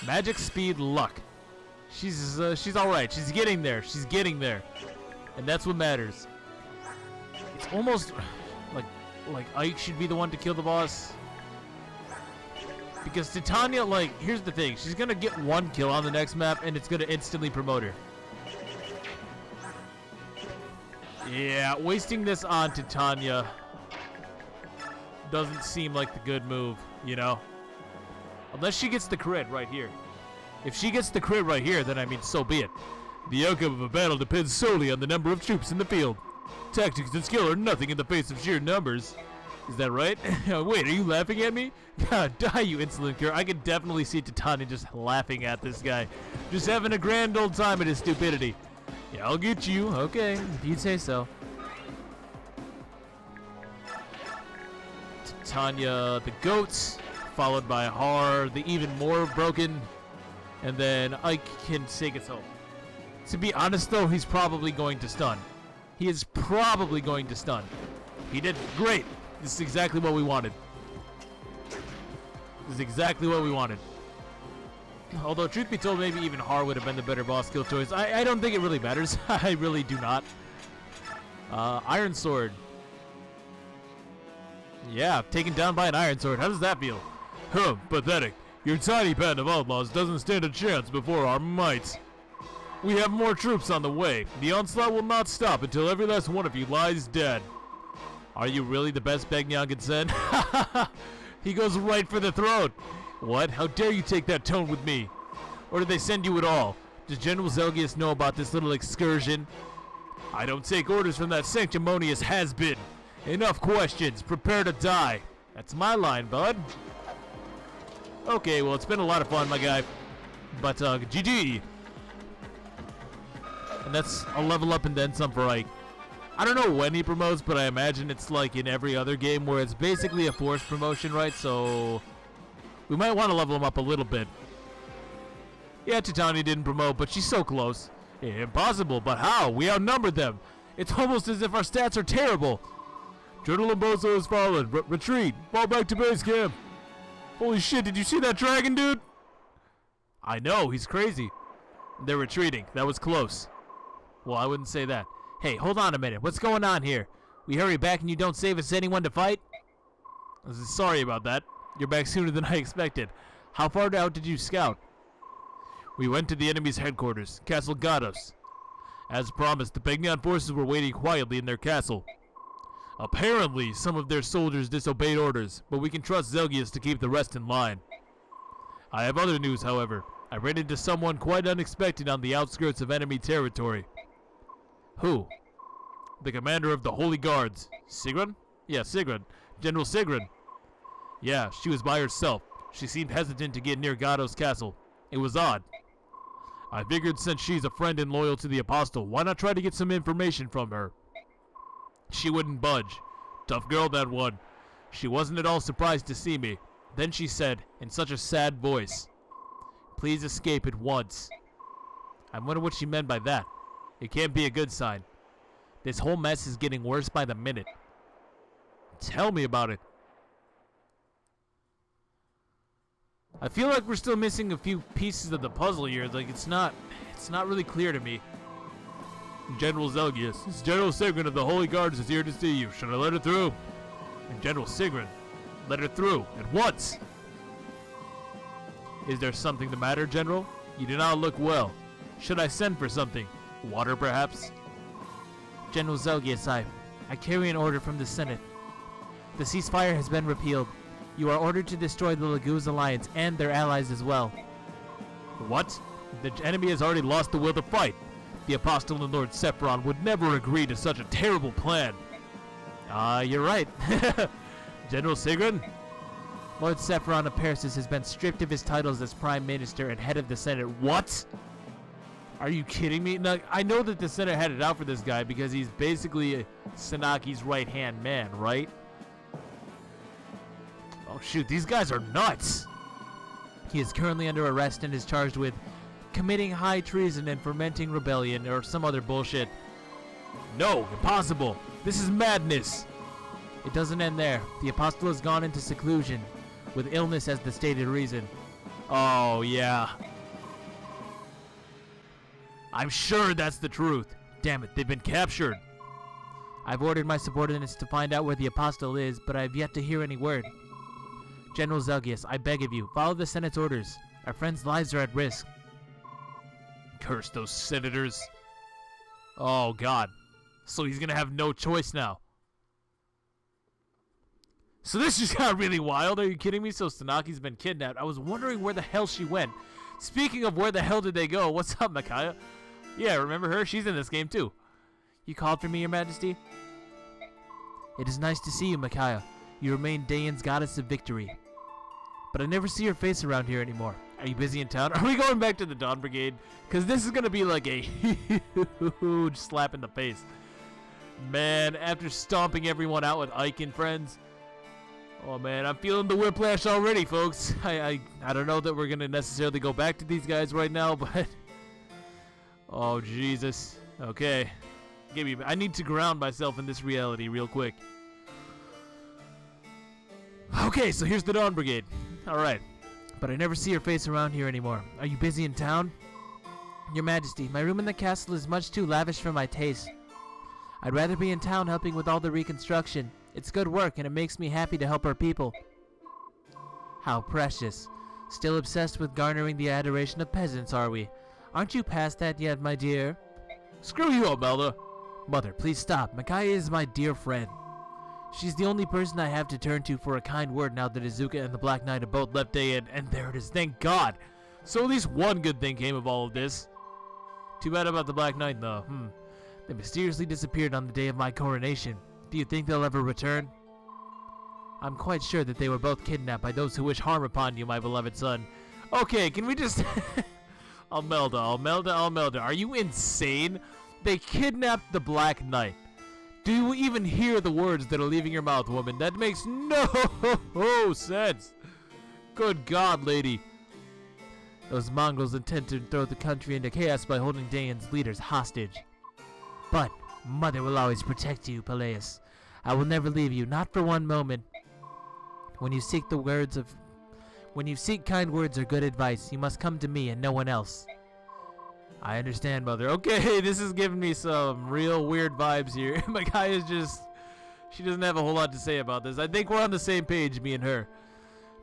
Magic, speed, luck. She's alright. She's getting there. She's getting there. And that's what matters. It's almost like Ike should be the one to kill the boss. Because Titania, here's the thing. She's going to get one kill on the next map, and it's going to instantly promote her. Yeah, wasting this on Titania doesn't seem like the good move, you know? Unless she gets the crit right here. If she gets the crit right here, then I mean, so be it. The outcome of a battle depends solely on the number of troops in the field. Tactics and skill are nothing in the face of sheer numbers. Is that right? Wait, are you laughing at me? God, die, you insolent cur. I can definitely see Titania just laughing at this guy. Just having a grand old time at his stupidity. Yeah, I'll get you. Okay, if you'd say so. Titania, the goats, followed by Har, the even more broken, and then Ike can take us home. To be honest, though, he's probably going to stun. He is probably going to stun. He did great. This is exactly what we wanted. This is exactly what we wanted. Although, truth be told, maybe even Har would have been the better boss skill choice. I don't think it really matters. I really do not. Iron Sword. Yeah, taken down by an Iron Sword. How does that feel? Pathetic. Your tiny band of outlaws doesn't stand a chance before our might. We have more troops on the way. The onslaught will not stop until every last one of you lies dead. Are you really the best Begnion can send? He goes right for the throat. What? How dare you take that tone with me? Or did they send you at all? Does General Zelgius know about this little excursion? I don't take orders from that sanctimonious has-been. Enough questions. Prepare to die. That's my line, bud. Okay, well, it's been a lot of fun, my guy. But, GG. And that's a level up and then some for Ike. I don't know when he promotes, but I imagine it's like in every other game where it's basically a forced promotion, right? So we might want to level him up a little bit. Yeah, Titania didn't promote, but she's so close. Impossible, but how? We outnumbered them. It's almost as if our stats are terrible. General Lamboso has fallen. Retreat. Fall back to base camp. Holy shit, did you see that dragon, dude? I know, he's crazy. They're retreating. That was close. Well, I wouldn't say that. Hey, hold on a minute. What's going on here? We hurry back and you don't save us anyone to fight? Sorry about that. You're back sooner than I expected. How far out did you scout? We went to the enemy's headquarters, Castle Gatos. As promised, the Begnion forces were waiting quietly in their castle. Apparently, some of their soldiers disobeyed orders, but we can trust Zelgius to keep the rest in line. I have other news, however. I ran into someone quite unexpected on the outskirts of enemy territory. Who? The commander of the Holy Guards. Sigrun? Yeah, Sigrun. General Sigrun. Yeah, she was by herself. She seemed hesitant to get near Gatos' castle. It was odd. I figured since she's a friend and loyal to the Apostle, why not try to get some information from her? She wouldn't budge. Tough girl, that one. She wasn't at all surprised to see me. Then she said, in such a sad voice, "Please escape at once." I wonder what she meant by that. It can't be a good sign. This whole mess is getting worse by the minute. Tell me about it. I feel like we're still missing a few pieces of the puzzle here. Like, it's not really clear to me. General Zelgius, it's General Sigrun of the Holy Guards is here to see you. Should I let her through? And General Sigrun, let her through at once. Is there something the matter, General? You do not look well. Should I send for something? Water, perhaps? General Zelgius, I carry an order from the Senate. The ceasefire has been repealed. You are ordered to destroy the Laguz Alliance and their allies as well. What? The enemy has already lost the will to fight. The Apostle and Lord Sephiron would never agree to such a terrible plan. You're right. General Sigrun? Lord Sephiron of Persis has been stripped of his titles as Prime Minister and head of the Senate. What? Are you kidding me? Now, I know that the Senate had it out for this guy because he's basically Sanaki's right-hand man, right? Oh shoot, these guys are nuts! He is currently under arrest and is charged with committing high treason and fomenting rebellion or some other bullshit. No, impossible! This is madness! It doesn't end there. The Apostle has gone into seclusion, with illness as the stated reason. Oh, yeah. I'm sure that's the truth. Damn it, they've been captured. I've ordered my subordinates to find out where the Apostle is, but I have yet to hear any word. General Zelgius, I beg of you, follow the Senate's orders. Our friends' lives are at risk. Curse those senators. Oh, God. So he's gonna have no choice now. So this just got really wild. Are you kidding me? So Sanaki's been kidnapped. I was wondering where the hell she went. Speaking of where the hell did they go, what's up, Micaiah? Yeah, remember her? She's in this game, too. You called for me, Your Majesty? It is nice to see you, Micaiah. You remain Dayan's goddess of victory. But I never see your face around here anymore. Are you busy in town? Are we going back to the Dawn Brigade? Because this is going to be like a huge slap in the face. Man, after stomping everyone out with Ike and friends. Oh man, I'm feeling the whiplash already, folks. I don't know that we're going to necessarily go back to these guys right now, but... Oh, Jesus. Okay. I need to ground myself in this reality real quick. Okay, so here's the Dawn Brigade. Alright. But I never see your face around here anymore. Are you busy in town? Your Majesty, my room in the castle is much too lavish for my taste. I'd rather be in town helping with all the reconstruction. It's good work and it makes me happy to help our people. How precious. Still obsessed with garnering the adoration of peasants, are we? Aren't you past that yet, my dear? Screw you, Imelda. Mother, please stop. Micaiah is my dear friend. She's the only person I have to turn to for a kind word now that Izuka and the Black Knight have both left Dayan, and there it is, thank God. So at least one good thing came of all of this. Too bad about the Black Knight, though. They mysteriously disappeared on the day of my coronation. Do you think they'll ever return? I'm quite sure that they were both kidnapped by those who wish harm upon you, my beloved son. Okay, can we just... Almelda, are you insane? They kidnapped the Black Knight. Do you even hear the words that are leaving your mouth, woman? That makes no sense. Good God, lady. Those mongrels intend to throw the country into chaos by holding Dayan's leaders hostage. But Mother will always protect you, Peleus. I will never leave you, not for one moment. When you seek kind words or good advice, you must come to me and no one else. I understand, Mother. Okay, this is giving me some real weird vibes here. Micaiah's just... She doesn't have a whole lot to say about this. I think we're on the same page, me and her.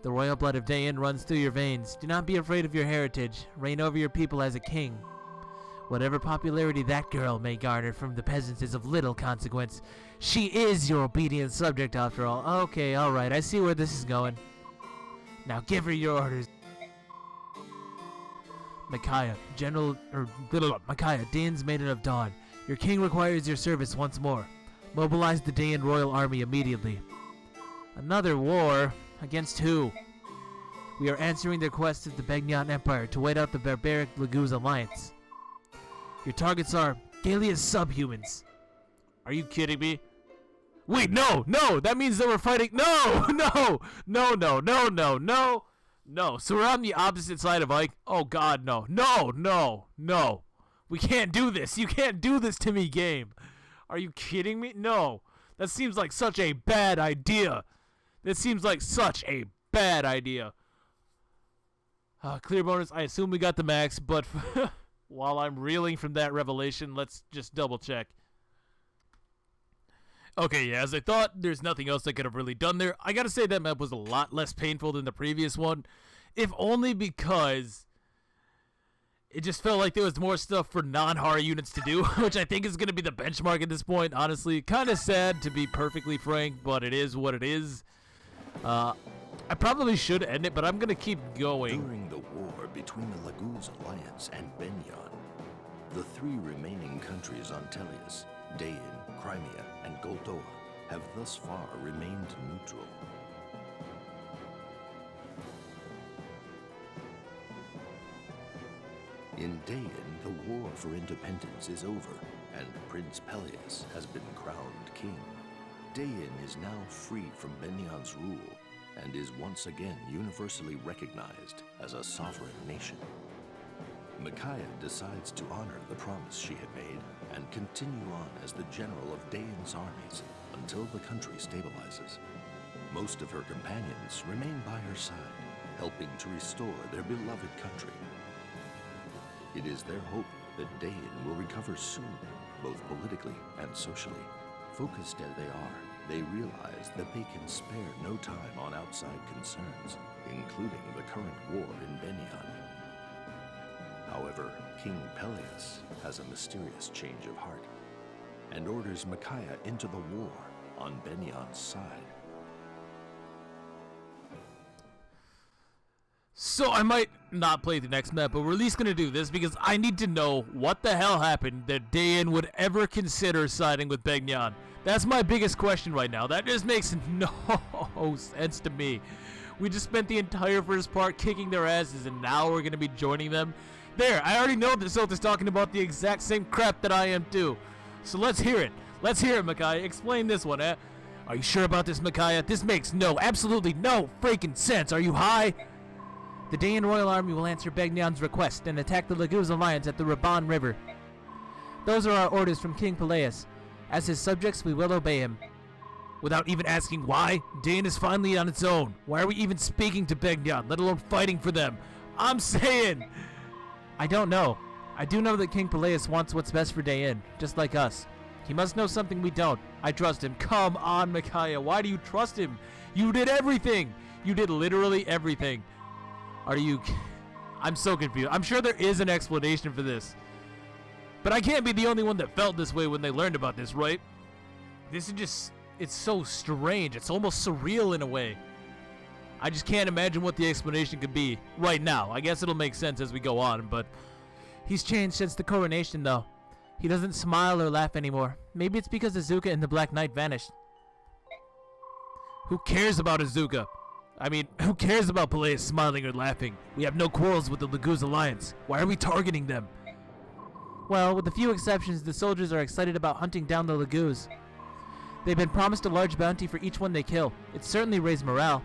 The royal blood of Dayan runs through your veins. Do not be afraid of your heritage. Reign over your people as a king. Whatever popularity that girl may garner from the peasants is of little consequence. She is your obedient subject, after all. Okay, alright. I see where this is going. Now give her your orders. Micaiah, Dayan's Maiden of Dawn. Your king requires your service once more. Mobilize the Dayan royal army immediately. Another war? Against who? We are answering the request of the Begnion Empire to wait out the barbaric Laguz alliance. Your targets are Galia's subhumans. Are you kidding me? Wait, no! That means that we're fighting. No! So we're on the opposite side of Ike. Oh God, no. We can't do this. You can't do this to me, game. Are you kidding me? No. That seems like such a bad idea. Clear bonus. I assume we got the max, but while I'm reeling from that revelation, let's just double check. Okay, yeah, as I thought, there's nothing else I could have really done there. I gotta say that map was a lot less painful than the previous one, if only because it just felt like there was more stuff for non-Hara units to do, which I think is going to be the benchmark at this point, honestly. Kind of sad, to be perfectly frank, but it is what it is. I probably should end it, but I'm going to keep going. During the war between the Laguz Alliance and Begnion, the three remaining countries on Telius, Dayan, Crimea, and Goldoa, have thus far remained neutral. In Dayan, the war for independence is over, and Prince Peleus has been crowned king. Dayan is now free from Begnion's rule, and is once again universally recognized as a sovereign nation. Micaiah decides to honor the promise she had made and continue on as the general of Dayan's armies until the country stabilizes. Most of her companions remain by her side, helping to restore their beloved country. It is their hope that Dayan will recover soon, both politically and socially. Focused as they are, they realize that they can spare no time on outside concerns, including the current war in Begnion. However, King Peleus has a mysterious change of heart and orders Micaiah into the war on Begnion's side. So I might not play the next map, but we're at least going to do this because I need to know what the hell happened that Dayan would ever consider siding with Begnion. That's my biggest question right now. That just makes no sense to me. We just spent the entire first part kicking their asses, and now we're going to be joining them. There, I already know that Silta's talking about the exact same crap that I am too. So let's hear it. Let's hear it, Micaiah. Explain this one, eh? Are you sure about this, Micaiah? This makes absolutely no freaking sense. Are you high? The Dayan Royal Army will answer Begnion's request and attack the Laguz Alliance at the Raban River. Those are our orders from King Peleus. As his subjects, we will obey him. Without even asking why, Dayan is finally on its own. Why are we even speaking to Begnion, let alone fighting for them? I'm saying... I don't know. I do know that King Peleus wants what's best for Dayan, just like us. He must know something we don't. I trust him. Come on, Micaiah. Why do you trust him? You did everything. You did literally everything. Are you... I'm so confused. I'm sure there is an explanation for this. But I can't be the only one that felt this way when they learned about this, right? This is just... It's so strange. It's almost surreal in a way. I just can't imagine what the explanation could be right now. I guess it'll make sense as we go on, but... He's changed since the coronation, though. He doesn't smile or laugh anymore. Maybe it's because Azuka and the Black Knight vanished. Who cares about Azuka? I mean, who cares about Peleus smiling or laughing? We have no quarrels with the Laguz Alliance. Why are we targeting them? Well, with a few exceptions, the soldiers are excited about hunting down the Laguz. They've been promised a large bounty for each one they kill. It certainly raised morale.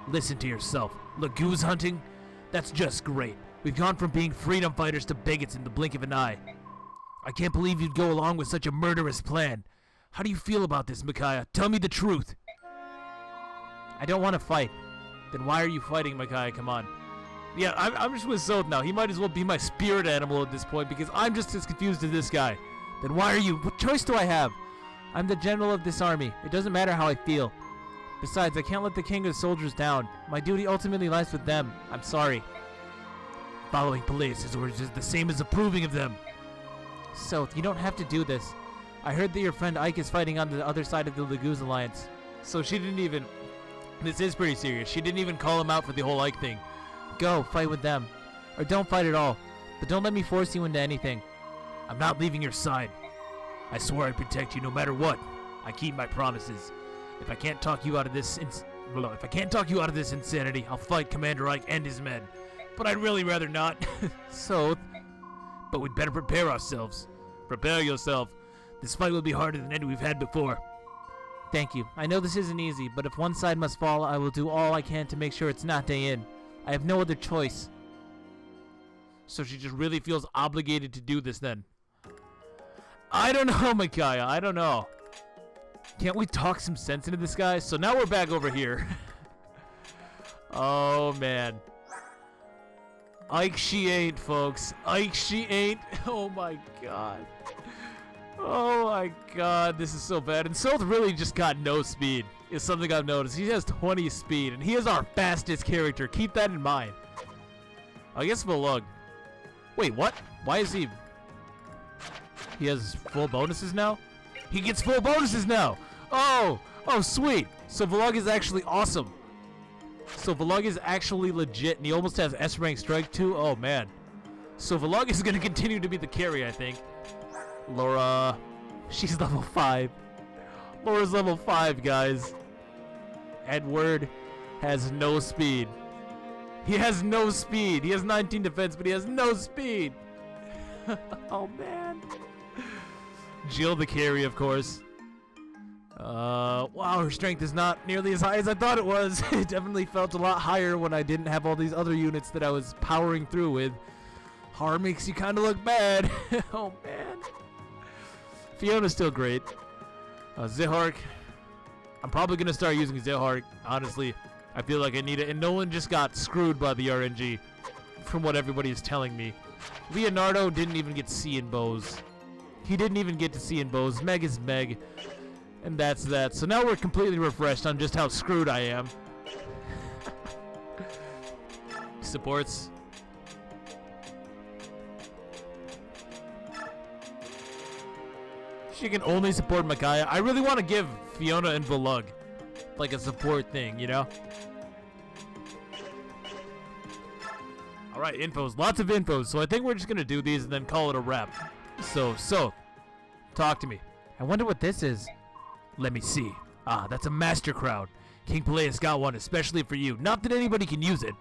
Listen to yourself. Laguz hunting? That's just great. We've gone from being freedom fighters to bigots in the blink of an eye. I can't believe you'd go along with such a murderous plan. How do you feel about this, Micaiah? Tell me the truth. I don't want to fight. Then why are you fighting, Micaiah? Come on. Yeah, I'm just with Soth now. He might as well be my spirit animal at this point because I'm just as confused as this guy. Then why are you? What choice do I have? I'm the general of this army. It doesn't matter how I feel. Besides, I can't let the king of the soldiers down. My duty ultimately lies with them. I'm sorry. Following Peleus' orders is the same as approving of them. Soth, you don't have to do this. I heard that your friend Ike is fighting on the other side of the Laguz Alliance. So she didn't even... This is pretty serious. She didn't even call him out for the whole Ike thing. Go, fight with them. Or don't fight at all. But don't let me force you into anything. I'm not leaving your side. I swore I'd protect you no matter what. I keep my promises. If I can't talk you out of this insanity, I'll fight Commander Ike and his men. But I'd really rather not. So, but we'd better prepare ourselves. Prepare yourself. This fight will be harder than any we've had before. Thank you. I know this isn't easy, but if one side must fall, I will do all I can to make sure it's not day in. I have no other choice. So she just really feels obligated to do this then. I don't know, Micaiah. I don't know. Can't we talk some sense into this guy? So now we're back over here. Oh, man. Ike she ain't, folks. Ike she ain't. Oh, my God. Oh, my God. This is so bad. And Soth really just got no speed. Is something I've noticed. He has 20 speed, and he is our fastest character. Keep that in mind. I guess Volug. Wait, what? Why is he... He has full bonuses now? He gets full bonuses now! Oh! Oh, sweet! So Volug is actually awesome. So Volug is actually legit, and he almost has S-rank strike too? Oh, man. So Volug is going to continue to be the carry, I think. Laura... She's level 5. Laura's level 5, guys. Edward has no speed. He has no speed. He has 19 defense, but he has no speed. Oh, man. Jill the carry, of course. Wow, her strength is not nearly as high as I thought it was. It definitely felt a lot higher when I didn't have all these other units that I was powering through with. Har makes you kind of look bad. Oh, man. Fiona's still great. Zihark. I'm probably going to start using Zihark, honestly. I feel like I need it. And Nolan just got screwed by the RNG, from what everybody is telling me. Leonardo didn't even get C in bows. He didn't even get to C in bows. Meg is Meg. And that's that. So now we're completely refreshed on just how screwed I am. Supports. She can only support Micaiah. I really want to give Fiona and Volug like a support thing, you know? Alright, infos. Lots of infos. So I think we're just going to do these and then call it a wrap. So, talk to me. I wonder what this is. Let me see. Ah, that's a master crown. King Peleus got one especially for you. Not that anybody can use it.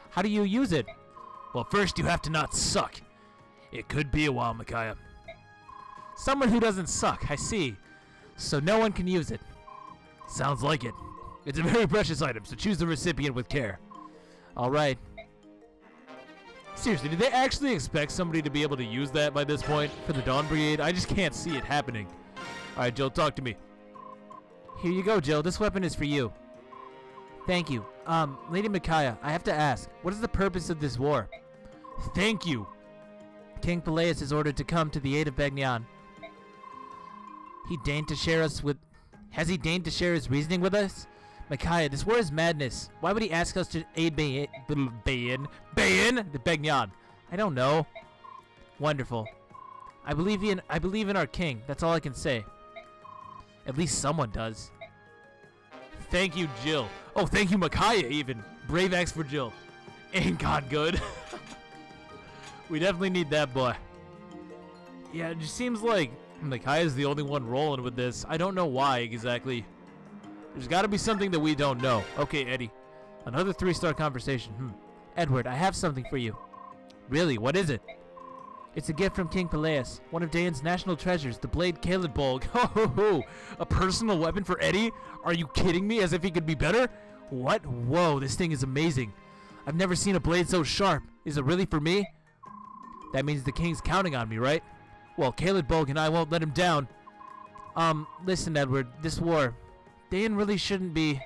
How do you use it? Well, first you have to not suck. It could be a while, Micaiah. Someone who doesn't suck, I see. So no one can use it. Sounds like it. It's a very precious item, so choose the recipient with care. Alright. Seriously, did they actually expect somebody to be able to use that by this point for the Dawn Brigade? I just can't see it happening. Alright, Jill, talk to me. Here you go, Jill. This weapon is for you. Thank you. Lady Micaiah, I have to ask, what is the purpose of this war? Thank you. King Peleus is ordered to come to the aid of Begnion. He deigned to share us with... Has he deigned to share his reasoning with us? Micaiah, this war is madness. Why would he ask us to aid the Begnion? I don't know. Wonderful. I believe in our king. That's all I can say. At least someone does. Thank you, Jill. Oh, thank you, Micaiah, even. Brave axe for Jill. Ain't God good. We definitely need that boy. Yeah, it just seems like Micaiah's the only one rolling with this. I don't know why exactly. There's got to be something that we don't know. Okay, Eddie. Another 3-star conversation. Edward, I have something for you. Really? What is it? It's a gift from King Peleus, one of Dayan's national treasures, the blade Caelid Ho ho ho! A personal weapon for Eddie? Are you kidding me? As if he could be better? What? Whoa, this thing is amazing. I've never seen a blade so sharp. Is it really for me? That means the king's counting on me, right? Well, Caelid and I won't let him down. Listen, Edward, this war, Dayan really shouldn't be...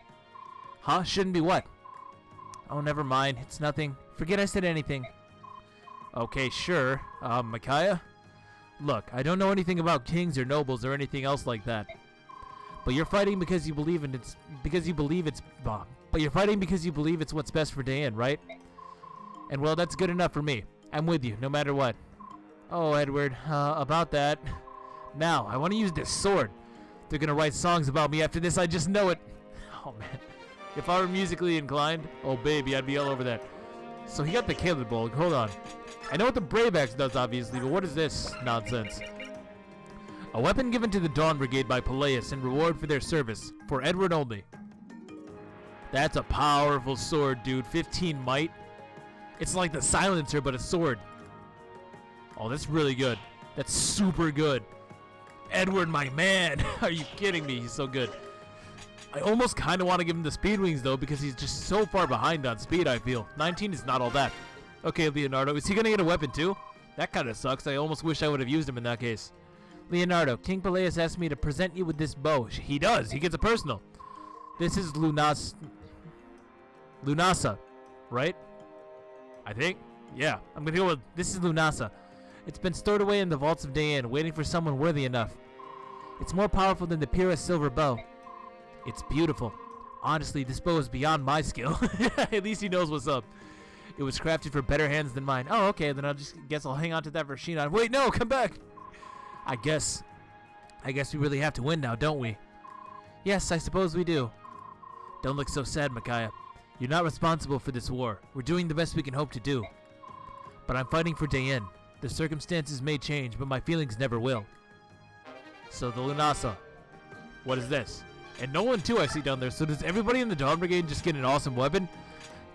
Huh? Shouldn't be what? Oh, never mind. It's nothing. Forget I said anything. Okay, sure. Micaiah? Look, I don't know anything about kings or nobles or anything else like that. But you're fighting because you believe it's but you're fighting because you believe it's what's best for Dayan, right? And well, that's good enough for me. I'm with you, no matter what. Oh, Edward, about that. Now, I want to use this sword. They're gonna write songs about me after this, I just know it. Oh, man. If I were musically inclined, oh, baby, I'd be all over that. So he got the Caelid Hold on. I know what the Brave Axe does, obviously, but what is this nonsense? A weapon given to the Dawn Brigade by Peleus in reward for their service. For Edward only. That's a powerful sword, dude. 15 might. It's like the silencer, but a sword. Oh, that's really good. That's super good. Edward, my man. Are you kidding me? He's so good. I almost kind of want to give him the speed wings, though, because he's just so far behind on speed, I feel. 19 is not all that. Okay, Leonardo. Is he going to get a weapon, too? That kind of sucks. I almost wish I would have used him in that case. Leonardo, King Peleus asked me to present you with this bow. He does. He gets a personal. This is Lunasa, right? I think. Yeah, I'm going to go with this is Lunasa. It's been stored away in the vaults of Dayan, waiting for someone worthy enough. It's more powerful than the Pyrrhus silver bow. It's beautiful. Honestly, this bow is beyond my skill. At least he knows what's up. It was crafted for better hands than mine. Oh, okay, then guess I'll hang on to that for Shinon. Wait, no, come back. I guess we really have to win now, don't we? Yes, I suppose we do. Don't look so sad, Micaiah. You're not responsible for this war. We're doing the best we can hope to do. But I'm fighting for Dayan. The circumstances may change, but my feelings never will. So the Lunasa. What is this? And Nolan too I see down there. So does everybody in the Dawn Brigade just get an awesome weapon?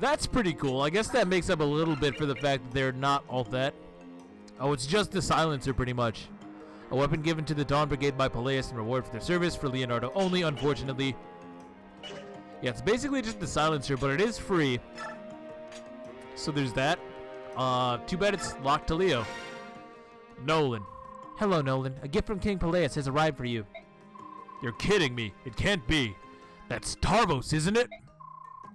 That's pretty cool. I guess that makes up a little bit for the fact that they're not all that. Oh, it's just the silencer pretty much. A weapon given to the Dawn Brigade by Peleus in reward for their service, for Leonardo only, unfortunately. Yeah, it's basically just the silencer, but it is free. So there's that. Too bad it's locked to Leo. Nolan. Hello, Nolan. A gift from King Peleus has arrived for you. You're kidding me. It can't be. That's Tarvos, isn't it?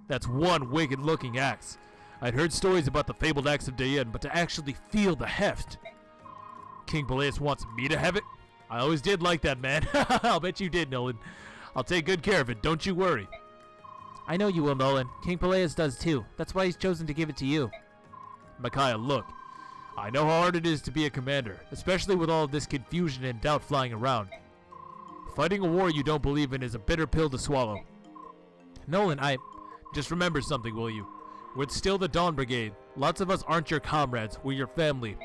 That's one wicked-looking axe. I'd heard stories about the fabled axe of Dayan, but to actually feel the heft. King Peleus wants me to have it? I always did like that, man. I'll bet you did, Nolan. I'll take good care of it, don't you worry. I know you will, Nolan. King Peleus does too. That's why he's chosen to give it to you. Micaiah, look. I know how hard it is to be a commander, especially with all of this confusion and doubt flying around. Fighting a war you don't believe in is a bitter pill to swallow. Nolan, just remember something, will you? We're still the Dawn Brigade. Lots of us aren't your comrades. We're your family.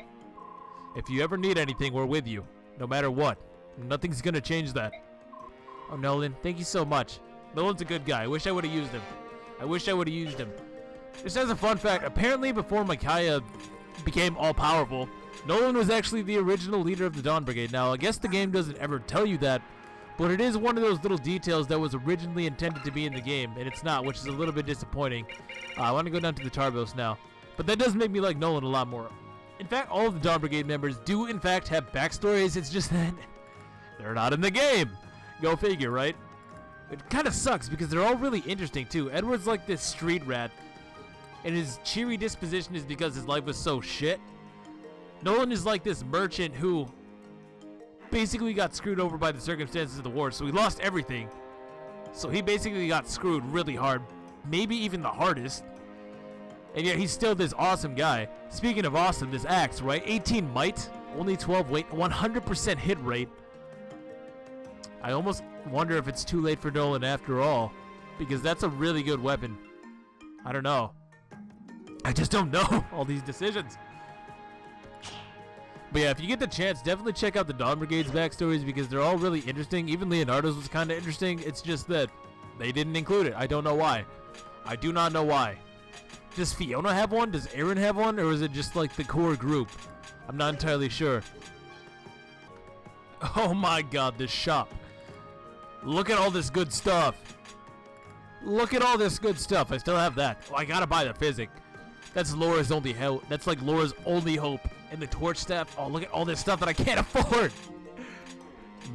If you ever need anything, we're with you. No matter what. Nothing's gonna change that. Oh, Nolan, thank you so much. Nolan's a good guy. I wish I would have used him. Just as a fun fact, apparently before Micaiah became all-powerful, Nolan was actually the original leader of the Dawn Brigade. Now, I guess the game doesn't ever tell you that, but it is one of those little details that was originally intended to be in the game, and it's not, which is a little bit disappointing. I want to go down to the Tarvos now. But that does make me like Nolan a lot more. In fact, all of the Dawn Brigade members do, in fact, have backstories. It's just that they're not in the game. Go figure, right? It kind of sucks because they're all really interesting, too. Edward's like this street rat, and his cheery disposition is because his life was so shit. Nolan is like this merchant who basically got screwed over by the circumstances of the war, so he lost everything. So he basically got screwed really hard, maybe even the hardest. And yet he's still this awesome guy. Speaking of awesome, this axe, right? 18 might, only 12 weight, 100% hit rate. I almost wonder if it's too late for Nolan after all, because that's a really good weapon. I don't know. I just don't know all these decisions. But yeah, if you get the chance, definitely check out the Dawn Brigade's backstories because they're all really interesting. Even Leonardo's was kind of interesting. It's just that they didn't include it. I don't know why. I do not know why. Does Fiona have one? Does Aaron have one? Or is it just like the core group? I'm not entirely sure. Oh my god, this shop. Look at all this good stuff. Look at all this good stuff. I still have that. Oh, I gotta buy the physic. That's Laura's only hope. That's like Laura's only hope. And the torch staff. Oh, look at all this stuff that I can't afford.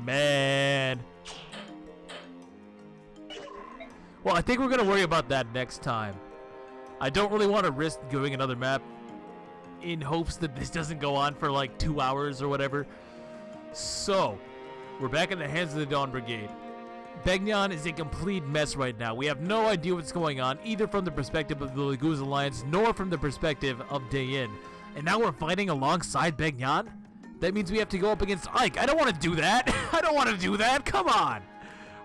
Man. Well, I think we're gonna worry about that next time. I don't really want to risk doing another map in hopes that this doesn't go on for like 2 hours or whatever. So, we're back in the hands of the Dawn Brigade. Begnion is a complete mess right now. We have no idea what's going on, either from the perspective of the Laguz Alliance, nor from the perspective of Dayin. And now we're fighting alongside Begnion? That means we have to go up against Ike. I don't want to do that. I don't want to do that. Come on.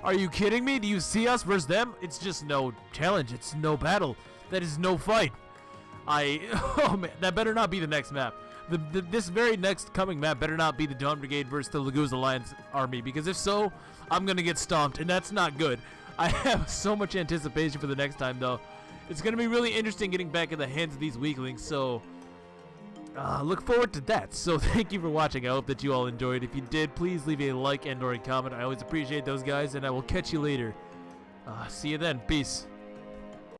Are you kidding me? Do you see us versus them? It's just no challenge. It's no battle. That is no fight. Oh man, that better not be the next map. This very next coming map better not be the Dawn Brigade versus the Laguz Alliance army, because if so, I'm gonna get stomped, and that's not good. I have so much anticipation for the next time, though. It's gonna be really interesting getting back in the hands of these weaklings, so look forward to that. So thank you for watching. I hope that you all enjoyed. If you did, please leave a like and or a comment. I always appreciate those guys, and I will catch you later. See you then. Peace.